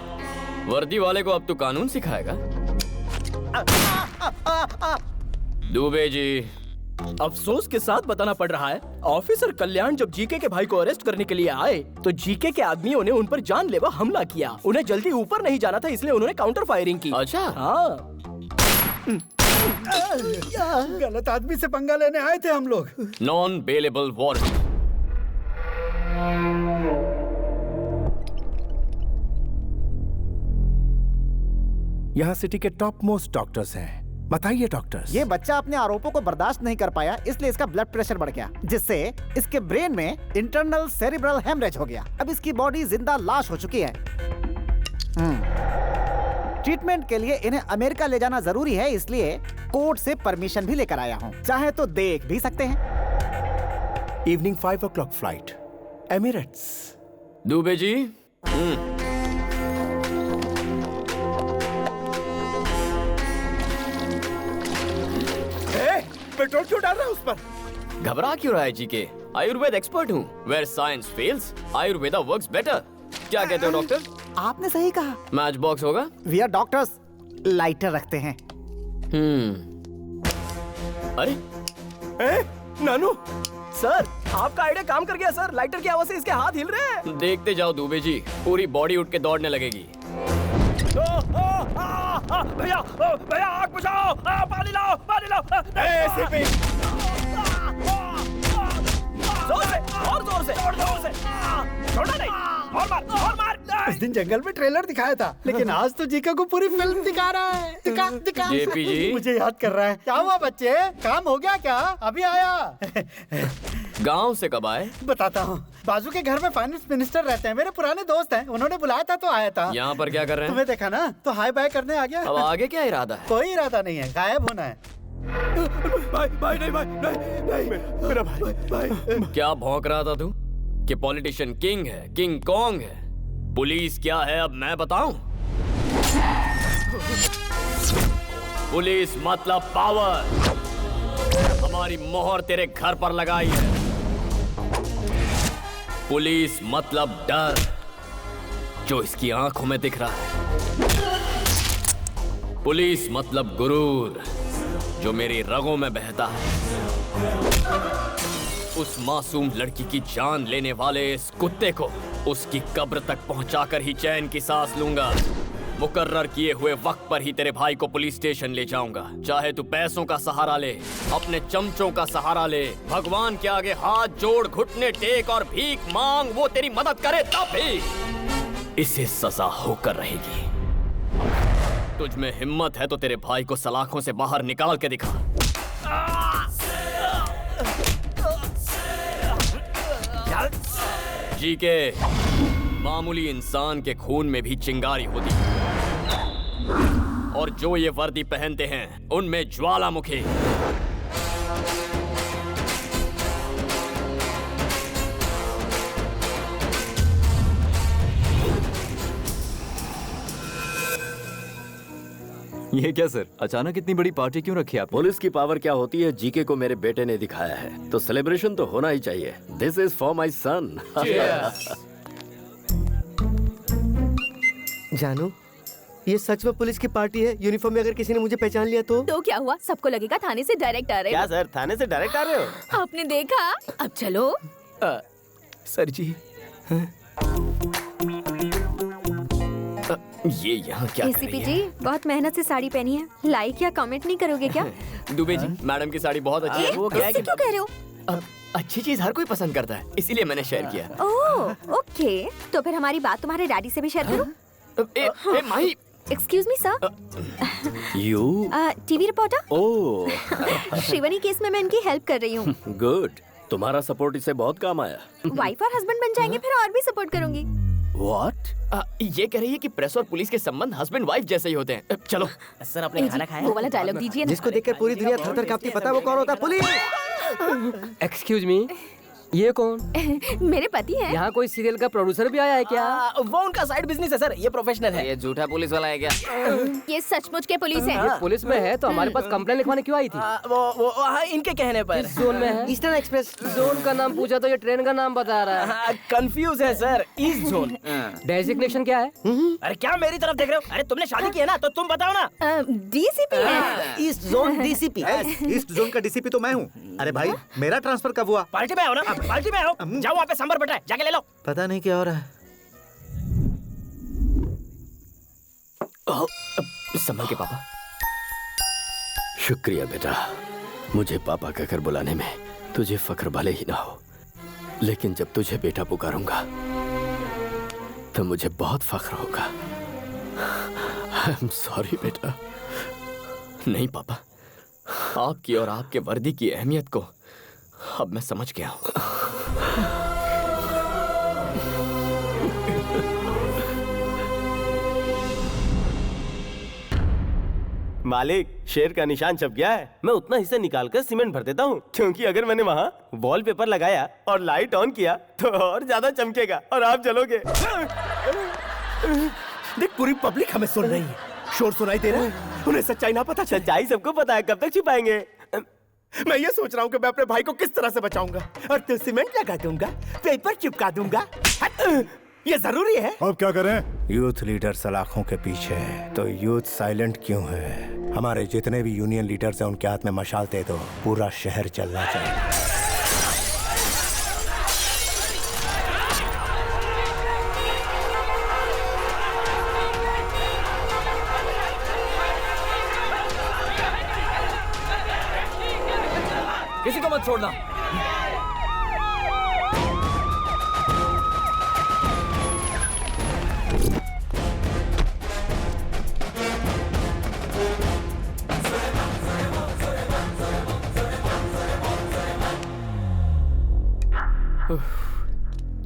वर्दी वाले को अब तू कानून सिखाएगा? दुबे जी, अफसोस के साथ बताना पड़ रहा है, ऑफिसर कल्याण जब जीके के भाई को अरेस्ट करने के लिए आए तो जीके के आदमियों ने उन पर जानलेवा हमला किया। उन्हें जल्दी ऊपर नहीं जाना था, इसलिए उन्होंने काउंटर फायरिंग की। अच्छा, हाँ। गलत आदमी से पंगा लेने आए थे हम लोग। Non bailable warrant. यहाँ सिटी के टॉप मोस्ट डॉक्टर्स हैं। बताइए डॉक्टर्स। ये बच्चा अपने आरोपों को बर्दाश्त नहीं कर पाया, इसलिए इसका ब्लड प्रेशर बढ़ गया, जिससे इसके ब्रेन में इंटरनल सेरिब्रल हेमरेज हो गया। अब इसकी बॉडी जिंदा लाश हो चुकी है। ट्रीटमेंट के लिए इन्हें अमेरिका ले जाना जरूरी है, इसलिए कोर्ट से परमिशन भी लेकर आया हूँ। चाहे तो देख भी सकते हैं। Evening 5 o'clock flight, Emirates. Dubey ji, petrol क्यों डाल रहा है उस पर? घबरा क्यों रहा है जीके? आयुर्वेद एक्सपर्ट हूँ। Where science fails, Ayurveda works better। क्या कहते हो डॉक्टर? आपने सही कहा। मैच बॉक्स होगा? We are doctors, लाइटर रखते हैं। अरे नानू सर, आपका आइडिया काम कर गया सर। लाइटर की आवाज से इसके हाथ हिल रहे हैं। देखते जाओ दुबे जी, पूरी बॉडी उठ के दौड़ने लगेगी। भैया भैया आग बुझाओ, पानी लाओ, पानी लाओ। जोर से, और जोर से, जोर से। छोड़ना नहीं, और मार, और मार। उस दिन जंगल में ट्रेलर दिखाया था, लेकिन आज तो जीका को पूरी फिल्म दिखा रहा है। दिखा दिखा। जेपी जी, मुझे याद कर रहा है। क्या हुआ बच्चे, काम हो गया क्या? अभी आया। गांव से कब आए? बताता हूँ। बाजू के घर में फाइनेंस मिनिस्टर रहते हैं, मेरे पुराने दोस्त हैं। उन्होंने बुलाया था तो आया था। यहाँ पर क्या कर रहे हैं? तुम्हें देखा ना तो हाय बाय करने आ गया। अब आगे क्या इरादा है? कोई इरादा नहीं है, गायब होना है। भाई नहीं, भाई नहीं, मेरा भाई। क्या भौंक रहा था तू कि पॉलिटिशियन किंग है, किंग कॉन्ग है? पुलिस क्या है अब मैं बताऊं? पुलिस मतलब पावर। हमारी मोहर तेरे घर पर लगाई है। पुलिस मतलब डर, जो इसकी आंखों में दिख रहा है। पुलिस मतलब गुरूर, जो मेरी रगों में बहता है। उस मासूम लड़की की जान लेने वाले इस कुत्ते को उसकी कब्र तक पहुंचाकर ही चैन की सांस लूंगा। मुकर्रर किए हुए वक्त पर ही तेरे भाई को पुलिस स्टेशन ले जाऊंगा। चाहे तू पैसों का सहारा ले, अपने चमचों का सहारा ले, भगवान के आगे हाथ जोड़, घुटने टेक और भीख मांग, वो तेरी मदद करे तब भी इसे सजा होकर रहेगी। तुझ में हिम्मत है तो तेरे भाई को सलाखों से बाहर निकाल के दिखा। जी के मामूली इंसान के खून में भी चिंगारी होती है। और जो ये वर्दी पहनते हैं उनमें ज्वालामुखी। ये क्या सर, अचानक इतनी बड़ी पार्टी क्यों रखी आप? पुलिस की पावर क्या होती है जीके को मेरे बेटे ने दिखाया है, तो सेलिब्रेशन तो होना ही चाहिए। दिस इज फॉर माई सन। जानू, ये सच में पुलिस की पार्टी है। यूनिफॉर्म में अगर किसी ने मुझे पहचान लिया तो क्या हुआ? सबको लगेगा थाने से डायरेक्ट आ रहे हो। क्या सर, थाने से डायरेक्ट आ रहे हो? आपने देखा? अब चलो। सर जी, ये यहाँ क्या कर एसीपी रही जी, बहुत मेहनत से साड़ी पहनी है, लाइक या कमेंट नहीं करोगे क्या? दुबे जी, मैडम की साड़ी बहुत अच्छी है। वो क्या क्यों कह रहे हो? अच्छी चीज हर कोई पसंद करता है, इसीलिए मैंने शेयर किया। ओह, ओके। तो फिर हमारी बात तुम्हारे डैडी से भी शेयर करो। Mahi, excuse me sir. U TV reporter. Oh, Shrivani case में मैं इनकी हेल्प कर रही हूँ। गुड। तुम्हारा सपोर्ट इसे बहुत काम आया। वाइफ और हस्बैंड बन जाएंगे, फिर और भी सपोर्ट करूंगी। What? ये कह रही है कि प्रेस और पुलिस के संबंध हस्बैंड वाइफ जैसे ही होते हैं। चलो सर, आपने खाना खाया? वो वाला डायलॉग दीजिए ना। जिसको देखकर पूरी दुनिया थर-थर कांपती, पता है वो कौन होता है? पुलिस। एक्सक्यूज मी, ये कौन? मेरे पति हैं। यहाँ कोई सीरियल का प्रोड्यूसर भी आया है क्या? वो उनका साइड बिजनेस है सर, ये प्रोफेशनल है। ये झूठा पुलिस वाला है क्या? ये सचमुच के पुलिस है। ये पुलिस में है तो हमारे पास कंप्लेन लिखवाने क्यों आई थी? वो इनके कहने पर। किस जोन में है? ईस्टर्न एक्सप्रेस जोन का नाम पूछा तो ये ट्रेन का नाम बता रहा है। कंफ्यूज है सर, ईस्ट जोन। डेजिग्नेशन क्या है? अरे क्या मेरी तरफ देख रहे हो? अरे तुमने शादी की है ना, तो तुम बताओ ना। डीसीपी है। East zone DCP. East zone का डीसीपी तो मैं हूँ। अरे भाई, मेरा ट्रांसफर कब हुआ? पार्टी में आओ ना, पार्टी में आओ। जाओ वहाँ पे सांबर बटा है, जाके ले लो। पता नहीं क्या हो रहा है। संभल के पापा। शुक्रिया बेटा, मुझे पापा कहकर बुलाने में तुझे फख्र भले ही ना हो, लेकिन जब तुझे बेटा पुकारूंगा तो मुझे बहुत फख्र होगा। आई एम सॉरी बेटा। नहीं पापा, आपकी और आपके वर्दी की अहमियत को अब मैं समझ गया हूँ। मालिक, शेर का निशान छप गया है। मैं उतना हिस्सा निकालकर सीमेंट भर देता हूँ, क्योंकि अगर मैंने वहाँ वॉलपेपर लगाया और लाइट ऑन किया तो और ज्यादा चमकेगा और आप जलोगे। देख, पूरी पब्लिक हमें सुन रही है, शोर सुनाई दे रहा है, उन्हें सच्चाई ना पता। सच्चाई सबको पता है, कब तक छिपाएंगे? मैं ये सोच रहा हूँ कि मैं अपने भाई को किस तरह से बचाऊंगा, और तो सीमेंट लगा दूंगा, पेपर चिपका दूंगा। ये जरूरी है। अब क्या करें? यूथ लीडर सलाखों के पीछे है, तो यूथ साइलेंट क्यों है? हमारे जितने भी यूनियन लीडर्स हैं उनके हाथ में मशाल दे दो, पूरा शहर चलना चाहिए। किसी को मत छोड़ना।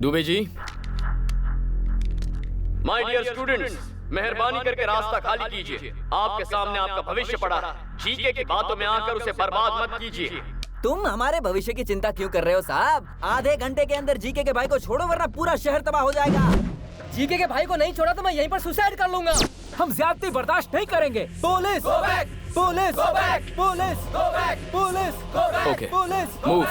Dubey ji, my dear students, मेहरबानी करके रास्ता खाली कीजिए। आपके सामने आपका भविष्य पड़ा है। जीके की बातों में आकर उसे बर्बाद मत कीजिए। तुम हमारे भविष्य की चिंता क्यों कर रहे हो साहब? आधे घंटे के अंदर जीके के भाई को छोड़ो, वरना पूरा शहर तबाह हो जाएगा। जीके के भाई को नहीं छोड़ा तो मैं यहीं पर सुसाइड कर लूंगा। हम ज्यादती बर्दाश्त नहीं करेंगे। Police, police, police, police, okay, police, move.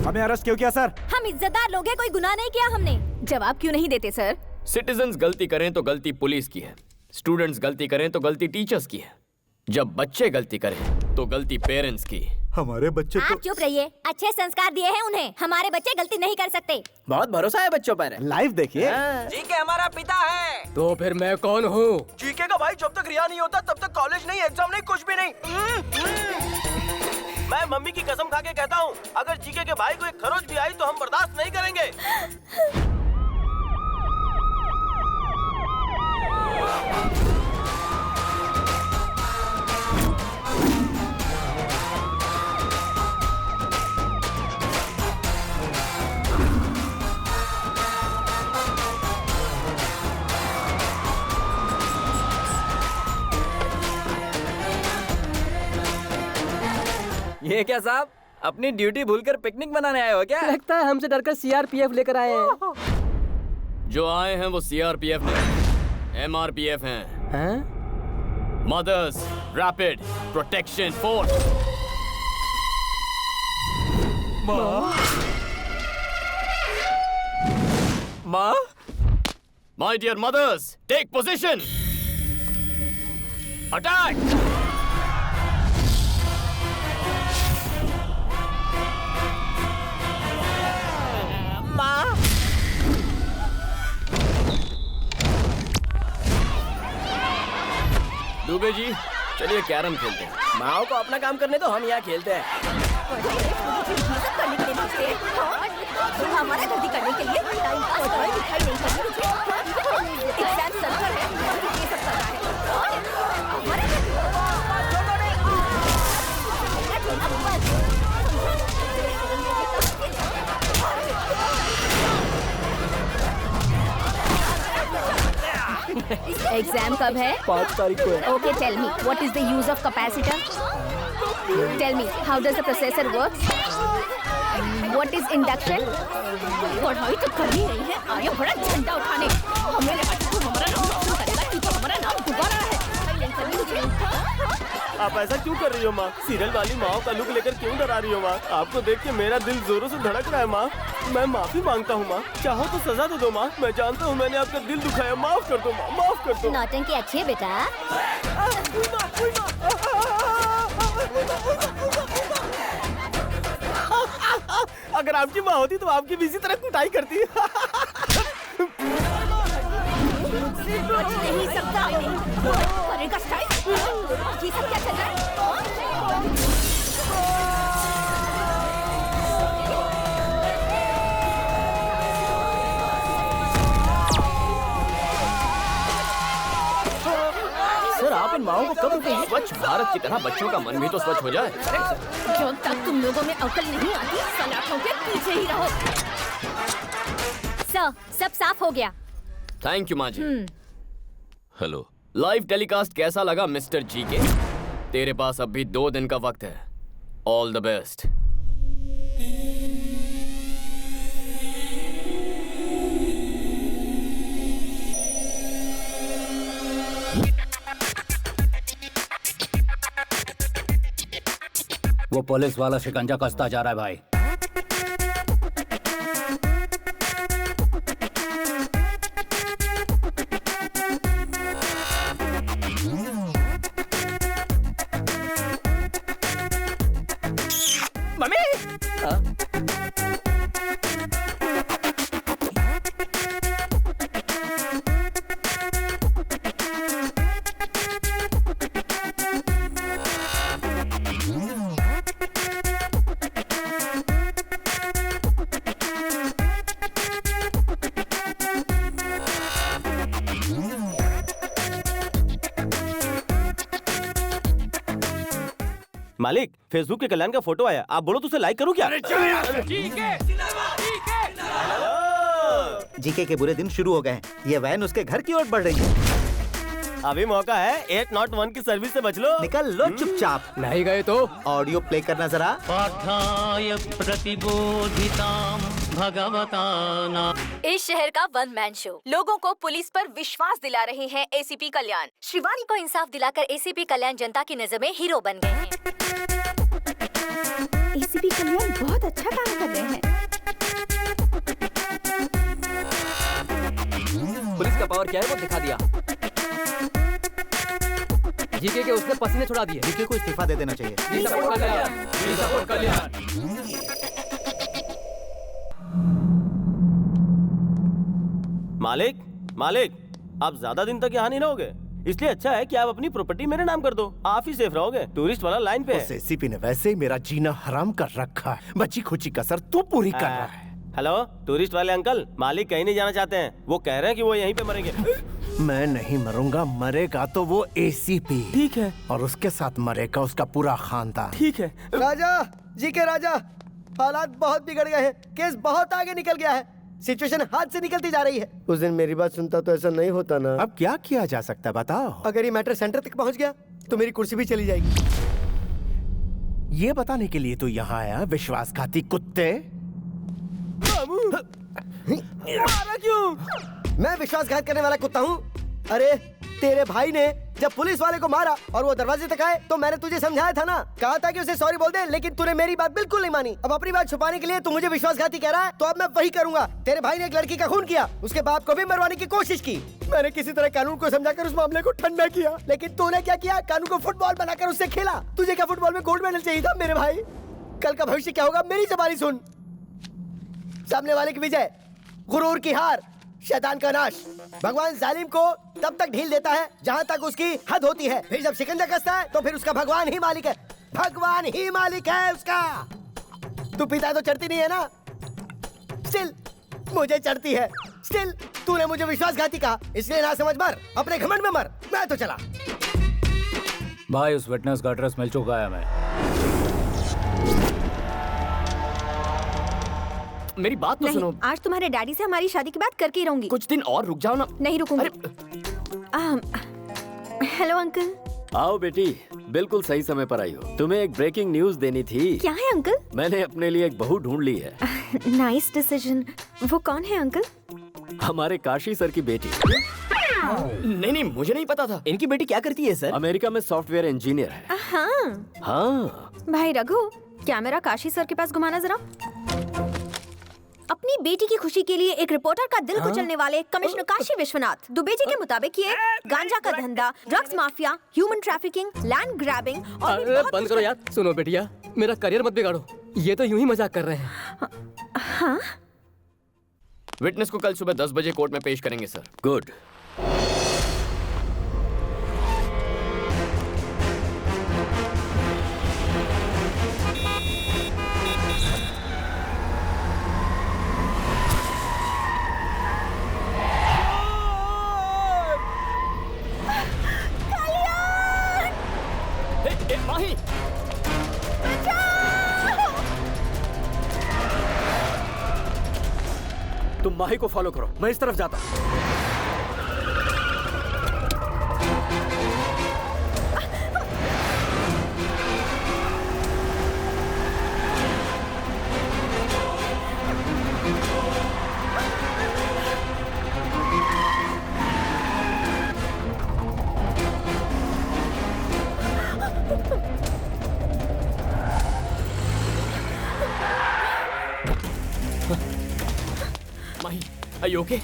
हमें अरेस्ट क्यों किया सर? हम इज्जतदार लोग हैं, कोई गुनाह नहीं किया हमने। जवाब क्यों नहीं देते सर? सिटीजन्स गलती करें तो गलती पुलिस की है, स्टूडेंट्स गलती करें तो गलती टीचर्स की है, जब बच्चे गलती करें तो गलती पेरेंट्स की। हमारे बच्चे आप चुप रहिए, अच्छे संस्कार दिए हैं उन्हें, हमारे बच्चे गलती नहीं कर सकते। बहुत भरोसा है बच्चों पर। लाइव देखिए। जीके हमारा पिता है। तो फिर मैं कौन हूँ? जीके का भाई जब तक रिहा नहीं होता तब तक कॉलेज नहीं, एग्जाम नहीं, कुछ भी नहीं। मैं मम्मी की कसम खा के कहता हूँ, अगर जीके के भाई को एक खरोच भी आई तो हम बर्दाश्त नहीं करेंगे। ये क्या साहब, अपनी ड्यूटी भूलकर पिकनिक मनाने आए हो क्या? लगता है हमसे डरकर सीआरपीएफ लेकर आए हैं। जो आए हैं वो सीआरपीएफ नहीं, एमआरपीएफ हैं। Mothers rapid protection force. माँ? My dear mothers, take position. Attack! माँ? दुबे जी, चलिए कैरम खेलते हैं। माओ को अपना काम करने तो हम यहाँ खेलते हैं। हमारा गलती करने के लिए टाइम पास और दिखाई नहीं करनी मुझे। एग्जाम सेंटर है, ये सब कर रहा है। एग्जाम कब है? 5 तारीख को है। Okay, tell me what is the use of capacitor? Tell me how does the processor work? What is induction? पढ़ाई तो कर ही रही है, आगे बड़ा झंडा उठाने। मेरे बच्चे को हमारा नाम रोशन करेगा, तू तो हमारा नाम डुबा रहा है। आप ऐसा क्यों कर रही हो माँ? सीरियल वाली माँ का लुक लेकर क्यों डरा रही हो माँ? आपको देख के मेरा दिल जोरों से धड़क रहा है माँ। मैं माफी मांगता हूँ माँ, चाहो तो सजा दे दो माँ। मैं जानता हूँ मैंने आपका दिल दुखाया, माफ कर दो माँ, माफ कर दो। नौटंकी अच्छी है बेटा। अगर आपकी माँ होती तो आपकी भी इसी तरह कुटाई करती। बच नहीं सकता। करेगा स्टाइल। ये सब क्या चल रहा है? सर, आप इन माओं को कब रुकेंगे? स्वच्छ भारत की तरह बच्चों का मन भी तो स्वच्छ हो जाए। जब तक तुम लोगों में अकल नहीं आती, सलाखों के पीछे ही रहो। सर, सब साफ हो गया। थैंक यू माँ जी। हेलो, लाइव टेलीकास्ट कैसा लगा मिस्टर जी के? तेरे पास अब भी 2 दिन का वक्त है। All the best. वो पुलिस वाला शिकंजा कसता जा रहा है भाई। मम्मी! मालिक, फेसबुक के कल्याण का फोटो आया, आप बोलो तो उसे लाइक करूं क्या? जीके के बुरे दिन शुरू हो गए हैं। ये वैन उसके घर की ओर बढ़ रही है। अभी मौका है, 801 की सर्विस से बच लो। निकल लो चुपचाप। नहीं गए तो ऑडियो प्ले करना जरा। पाठाय प्रतिबोधितां भगवता नाम। इस शहर का 1 मैन शो लोगों को पुलिस पर विश्वास दिला रहे हैं एसीपी कल्याण। शिवानी को इंसाफ दिलाकर एसीपी कल्याण जनता की नजर में हीरो बन गए हैं। एसीपी कल्याण बहुत अच्छा काम कर रहे हैं। पुलिस का पावर क्या है वो दिखा दिया। जीके के उसने पसीने छुड़ा दिए। जीके को इस्तीफा दे देना चाहिए। मालिक, मालिक, आप ज्यादा दिन तक यहाँ नहीं रहोगे, इसलिए अच्छा है कि आप अपनी प्रॉपर्टी मेरे नाम कर दो। आप ही सेफ रहोगे। टूरिस्ट वाला लाइन पे है। एसीपी ने वैसे ही मेरा जीना हराम कर रखा है। बची खुची कसर तू पूरी कर रहा है। हेलो, टूरिस्ट वाले अंकल, मालिक कहीं नहीं जाना चाहते हैं। वो कह रहे हैं कि वो यहीं पे मरेंगे। मैं नहीं मरूंगा, मरेगा तो वो एसीपी। ठीक है। और उसके साथ मरेगा उसका पूरा खानदान। ठीक है। राजा जी के राजा, हालात बहुत बिगड़ गए हैं। केस बहुत आगे निकल गया है। सिचुएशन हाथ से निकलती जा रही है। उस दिन मेरी बात सुनता तो ऐसा नहीं होता ना। अब क्या किया जा सकता है बताओ। अगर ये मैटर सेंटर तक पहुंच गया तो मेरी कुर्सी भी चली जाएगी। ये बताने के लिए तू यहाँ आया विश्वासघाती कुत्ते? मारा क्यों? मैं विश्वासघात करने वाला कुत्ता हूँ? अरे तेरे भाई ने जब पुलिस वाले को मारा और वो दरवाजे तक आए तो मैंने तुझे समझाया था ना, कहा था कि उसे सॉरी बोल दे, लेकिन तूने मेरी बात बिल्कुल नहीं मानी। अब अपनी बात छुपाने के लिए तू मुझे विश्वासघाती कह रहा है, तो अब मैं वही करूंगा। तेरे भाई ने एक लड़की का खून किया, उसके बाप को भी मरवाने की कोशिश की। मैंने किसी तरह कानून को समझाकर उस मामले को ठंडा किया, लेकिन तूने क्या किया? कानून को फुटबॉल बनाकर उससे खेला। तुझे क्या फुटबॉल में गोल्ड मेडल चाहिए था मेरे भाई? कल का भविष्य क्या होगा मेरी ज़बानी सुन। सामने वाले की विजय, गुरूर की हार, शैतान का नाश। भगवान जालिम को तब तक ढील देता है जहाँ तक उसकी हद होती है, फिर जब शिकंजा कसता है तो फिर उसका भगवान ही मालिक है। भगवान ही मालिक है उसका। तू पीता है तो चढ़ती नहीं है ना? स्टिल मुझे चढ़ती है। स्टिल तूने मुझे विश्वासघाती कहा, इसलिए ना समझ मर, अपने घमंड में मर। मैं तो चला। भाई उस विटनेस का एड्रेस मिल चुका है हमें। मेरी बात तो सुनो। आज तुम्हारे डैडी से हमारी शादी की बात करके ही रहूंगी। कुछ दिन और रुक जाओ ना। नहीं रुकूंगी। Hello uncle. आओ बेटी, बिल्कुल सही समय पर आई हो। तुम्हें एक ब्रेकिंग न्यूज देनी थी। क्या है अंकल? मैंने अपने लिए एक बहू ढूंढ ली है। Nice decision. वो कौन है अंकल? हमारे काशी सर की बेटी। नहीं, मुझे नहीं पता था। इनकी बेटी क्या करती है सर? अमेरिका में सॉफ्टवेयर इंजीनियर है। हाँ। भाई रघु, कैमरा काशी सर के पास घुमाना जरा। अपनी बेटी की खुशी के लिए एक रिपोर्टर का दिल कुचलने वाले कमिश्नर काशी विश्वनाथ दुबे जी के मुताबिक ये गांजा का धंधा, drugs mafia, human trafficking, land grabbing और भी बहुत बंद करो यार। सुनो बेटिया, मेरा करियर मत बिगाड़ो। ये तो यूं ही मजाक कर रहे हैं। हाँ? विटनेस को कल सुबह 10 बजे कोर्ट में पेश करेंगे सर। गुड। माही! तुम माही को फॉलो करो, मैं इस तरफ जाता हूँ। Are you okay?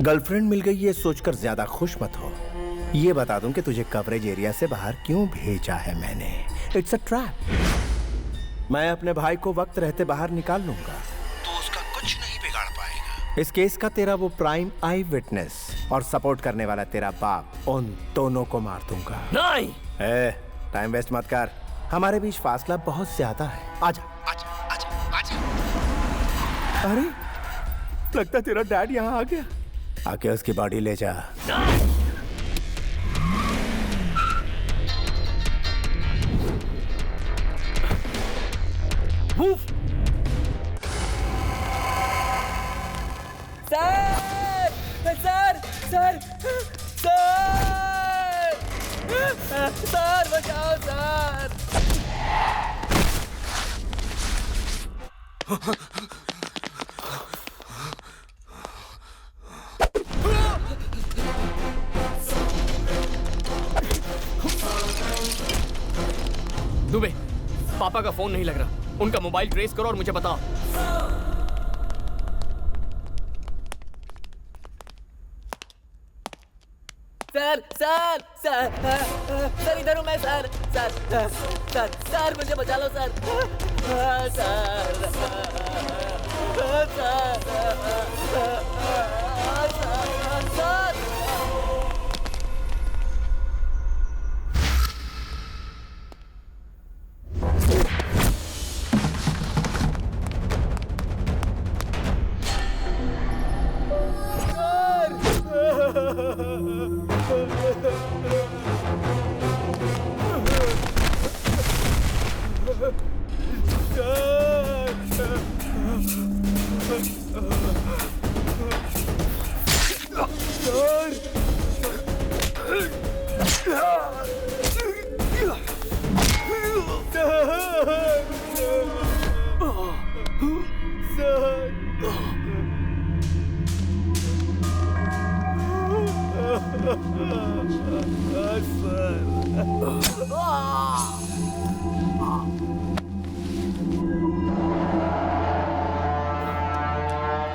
गर्लफ्रेंड मिल गई ये सोचकर ज्यादा खुश मत हो। ये बता दूं कि तुझे कवरेज एरिया से बाहर क्यों भेजा है मैंने। It's a trap. मैं अपने भाई को वक्त रहते बाहर निकाल लूंगा तो उसका कुछ नहीं बिगाड़ पाएगा। इस केस का तेरा वो प्राइम आई विटनेस और सपोर्ट करने वाला तेरा बाप, उन दोनों को मार दूंगा। नहीं। टाइम वेस्ट मत कर, हमारे बीच फासला बहुत ज्यादा है। आजा। अरे लगता तेरा डैड यहाँ आ गया। आके उसकी बॉडी ले जा। सर बचाओ सर। दुबे, पापा का फोन नहीं लग रहा। उनका मोबाइल ट्रेस करो और मुझे बताओ। सर सर सर सर इधर हूँ मैं सर। सर मुझे बचा लो sir. Sir sir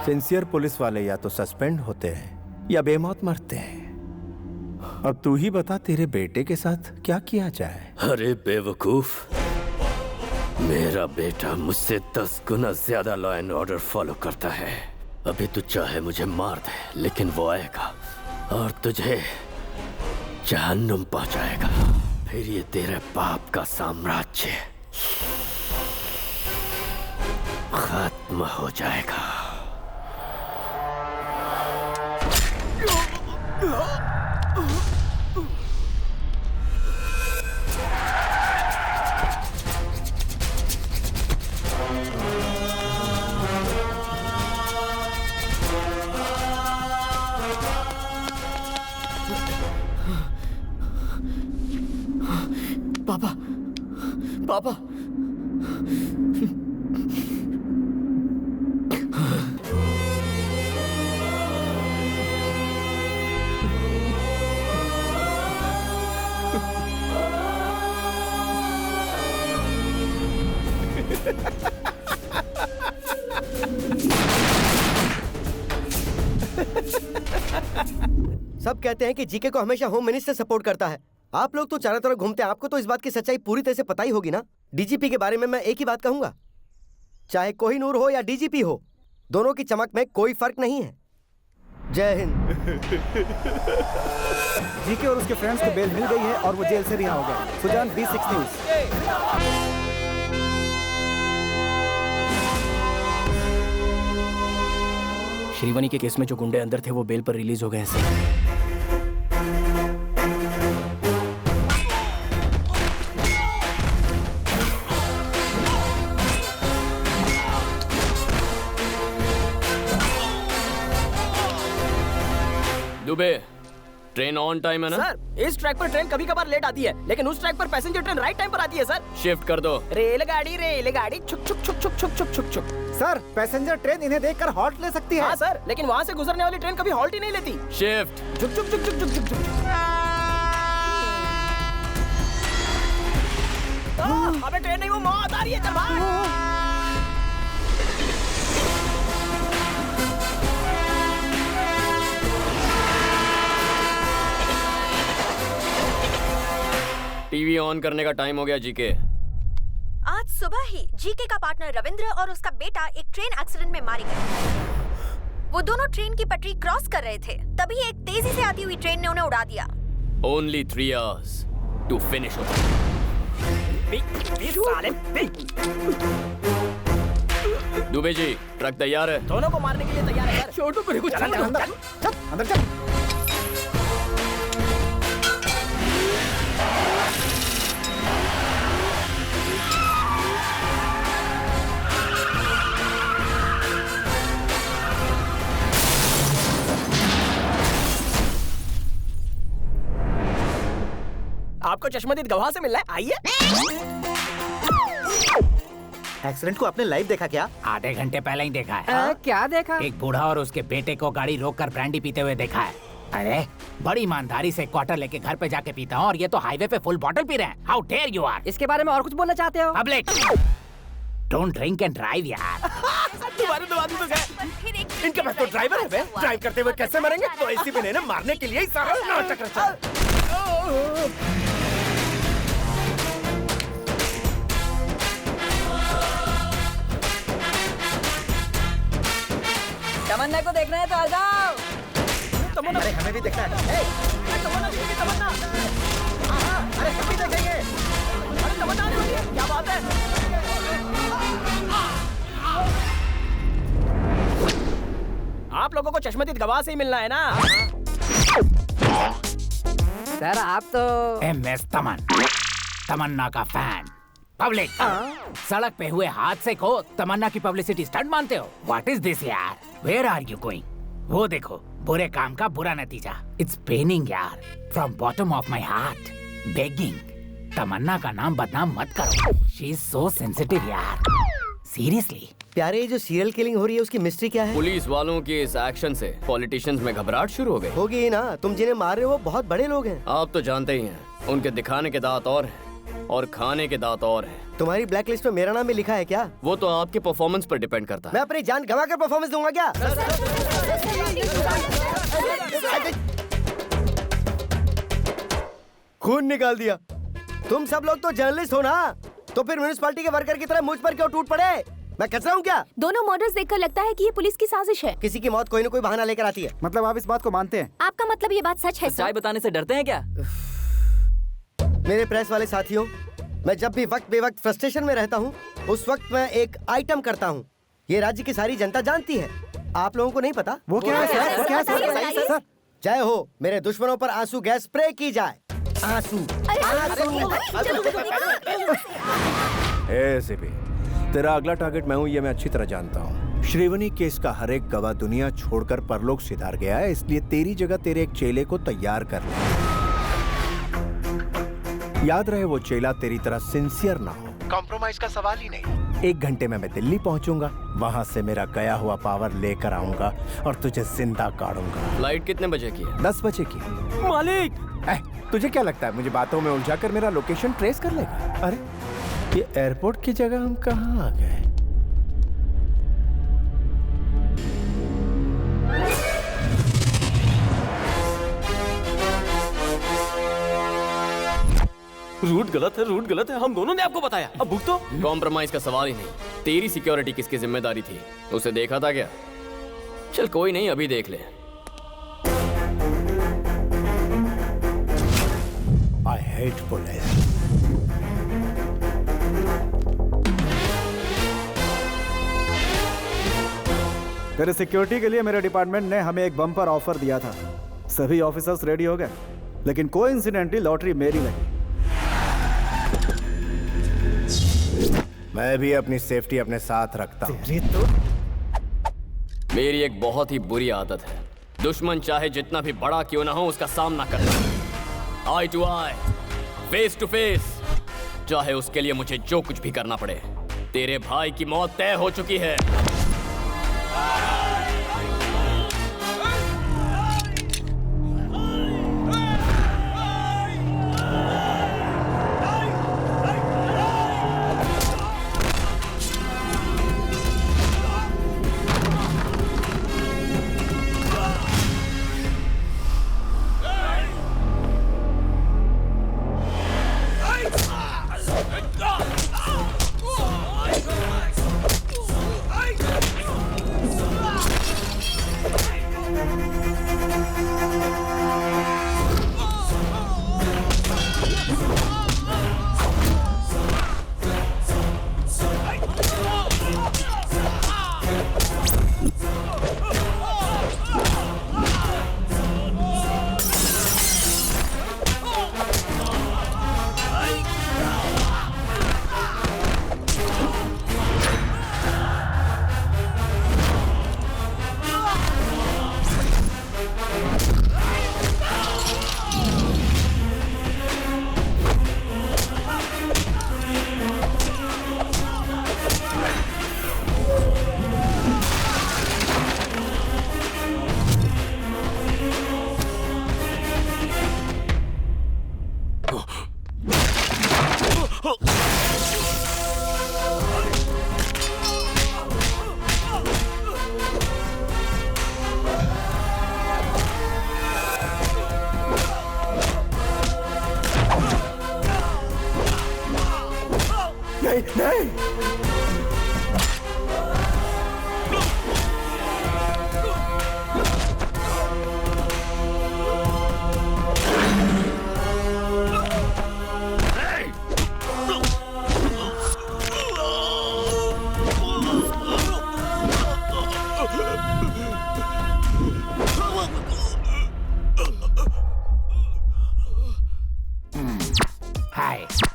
sincere police वाले या तो सस्पेंड होते हैं या बेमौत मरते हैं। अब तू ही बता तेरे बेटे के साथ क्या किया जाए। अरे बेवकूफ, मेरा बेटा मुझसे 10 गुना ज्यादा लॉ एंड ऑर्डर फॉलो करता है। अभी तू चाहे मुझे मार दे, लेकिन वो आएगा और तुझे जहन्नुम पहुंचाएगा। फिर ये तेरे बाप का साम्राज्य खत्म हो जाएगा। पापा, पापा, सब कहते हैं कि जीके को हमेशा होम मिनिस्टर सपोर्ट करता है। आप लोग तो चारों तरफ घूमते हैं, आपको तो इस बात की सच्चाई पूरी तरह से पता ही होगी ना। डीजीपी के बारे में मैं एक ही बात कहूंगा, चाहे कोहिनूर हो या डीजीपी हो, दोनों की चमक में कोई फर्क नहीं है। जय हिंद। जीके और उसके फ्रेंड्स को बेल मिल गई है और वो जेल से रिहा हो गए। Sujan, B6 news. श्रीवानी के केस में जो गुंडे अंदर थे वो बेल पर रिलीज हो गए हैं sir. Dubey, train on time है ना? सर, इस ट्रैक पर ट्रेन कभी कभार लेट आती है, लेकिन उस ट्रैक पर पैसेंजर ट्रेन राइट टाइम पर आती है सर। शिफ्ट कर दो। रेलगाड़ी छुक छुक छुक छुक छुक छुक छुक छुक। सर, पैसेंजर ट्रेन इन्हें देखकर हॉल्ट ले सकती है। हाँ सर, लेकिन वहाँ से गुजरने वाली ट्रेन कभी हॉल्ट ही नहीं लेती। शिफ्ट। छुक छुक छुक छुक छुक छुक छुक। अबे ट्रेन नहीं, वो मौत आ रही है, चल भाग। टीवी ऑन करने का टाइम हो गया जीके। आज सुबह ही जीके का पार्टनर रविंद्र और उसका बेटा एक ट्रेन एक्सीडेंट में मारे गए। वो दोनों ट्रेन की पटरी क्रॉस कर रहे थे, तभी एक तेजी से आती हुई ट्रेन ने उन्हें उड़ा दिया। Only 3 hours to finish it. Dubey ji, truck तैयार है। दोनों को मारने के लिए तैयार है सर। छोटू को चल अंदर चल। आपको चश्मदीद गवाह से मिलना है, आइए। एक्सीडेंट को आपने लाइव देखा क्या? आधे घंटे पहले ही देखा है। क्या देखा? एक बूढ़ा और उसके बेटे को गाड़ी रोककर ब्रांडी पीते हुए देखा है। अरे बड़ी ईमानदारी से क्वार्टर लेके घर पे जाके पीता हूँ और ये तो हाईवे पे फुल बॉटल पी रहे हैं। How dare you are. इसके बारे में और कुछ बोलना चाहते हो? Public don't drink and drive यार। तुम्हारे दो आदमी तो गए। इनके पास तो ड्राइवर है बे। ड्राइव करते हुए कैसे मरेंगे? तो इसी में इन्हें मारने के लिए ही सारा नाटक रचा। तमन्ना को देखना है तो आ जाओ। तमन्ना, अरे हमें भी देखना है। तमन्ना, तमन्ना। अरे हम भी देखेंगे। अरे तमन्ना आने वाली है, क्या बात है? आप लोगों को चश्मदीद गवाह से ही मिलना है ना? सर आप तो MS तमन्ना का फैन। पब्लिक सड़क पे हुए हादसे को तमन्ना की पब्लिसिटी स्टंट मानते हो? व्हाट इज दिस यार? Where are you going? वो देखो, बुरे काम का बुरा नतीजा। इट्स पेनिंग यार, from bottom of my heart begging. Tamanna का नाम बदनाम मत करो। शी इज सो सेंसिटिव यार, सीरियसली। प्यारे ये जो सीरियल किलिंग हो रही है उसकी मिस्ट्री क्या है? पुलिस वालों के इस एक्शन से पॉलिटिशियंस में घबराहट शुरू हो गई। होगी ही ना, तुम जिन्हें मार रहे हो वो बहुत बड़े लोग हैं। आप तो जानते ही हैं, उनके दिखाने के दांत और हैं और खाने के दांत और हैं। तुम्हारी ब्लैक लिस्ट में मेरा नाम भी लिखा है क्या? वो तो आपके परफॉर्मेंस पर डिपेंड करता है। मैं अपनी जान गंवा कर परफॉर्मेंस दूंगा क्या? खून निकाल दिया। तुम सब लोग तो जर्नलिस्ट हो ना, तो फिर म्युनिसिपैलिटी के वर्कर की तरह मुझ पर क्यों टूट पड़े? मैं कचरा हूँ क्या? दोनों मर्डर्स देखकर लगता है कि ये पुलिस की साजिश है। किसी की मौत कोई न कोई बहाना लेकर आती है। मतलब आप इस बात को मानते हैं? आपका मतलब ये बात सच है? सच्चाई बताने से डरते हैं क्या? मेरे प्रेस वाले साथियों, मैं जब भी वक्त बेवक्त फ्रस्ट्रेशन में रहता हूँ, उस वक्त मैं एक आइटम करता हूँ। ये राज्य की सारी जनता जानती है, आप लोगों को नहीं पता। वो क्या है सर? वो क्या है सर? जय हो, मेरे दुश्मनों पर आंसू गैस स्प्रे की जाए। आंसू एसीपी, तेरा अगला टारगेट मैं हूँ, ये मैं अच्छी तरह जानता हूँ। श्रीवनी केस का हर एक गवाह दुनिया छोड़कर परलोक सिधार गया है, इसलिए तेरी जगह तेरे एक चेले को तैयार कर ले। याद रहे वो चेला तेरी तरह सिंसियर ना हो, कॉम्प्रोमाइज का सवाल ही नहीं। 1 घंटे में मैं दिल्ली पहुंचूंगा, वहां से मेरा गया हुआ पावर लेकर आऊंगा और तुझे जिंदा काटूंगा। फ्लाइट कितने बजे की है? 10 बजे की। मालिक, तुझे क्या लगता है मुझे बातों में उलझाकर मेरा लोकेशन ट्रेस कर लेगा? अरे ये एयरपोर्ट की जगह हम कहाँ आ गए? रूट गलत है, रूट गलत है। हम दोनों ने आपको बताया, अब भुगतो। कॉम्प्रोमाइज का सवाल ही नहीं। तेरी सिक्योरिटी किसकी जिम्मेदारी थी? उसे देखा था क्या? चल कोई नहीं, अभी देख ले। I hate police. तेरे सिक्योरिटी के लिए मेरे डिपार्टमेंट ने हमें एक बम्पर ऑफर दिया था। सभी ऑफिसर्स रेडी हो गए, लेकिन कोइंसिडेंटली लॉटरी मेरी लगी। मैं भी अपनी सेफ्टी अपने साथ रखता हूँ। मेरी एक बहुत ही बुरी आदत है, दुश्मन चाहे जितना भी बड़ा क्यों ना हो उसका सामना करना। Eye to eye, face to face, चाहे उसके लिए मुझे जो कुछ भी करना पड़े। तेरे भाई की मौत तय हो चुकी है।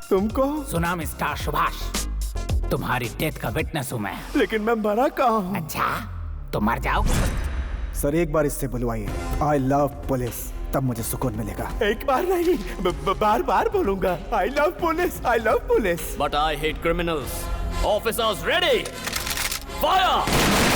तुमको सुना मिस्टर सुभाष, तुम्हारी डेथ का विटनेस हूँ मैं। लेकिन मैं मरा कहाँ हूँ? अच्छा, तो मर जाओ। सर एक बार इससे बुलवाइए, आई लव पुलिस, तब मुझे सुकून मिलेगा। एक बार नहीं, बार बार बोलूंगा, I love police, I love police. But I hate criminals. Officers ready. Fire!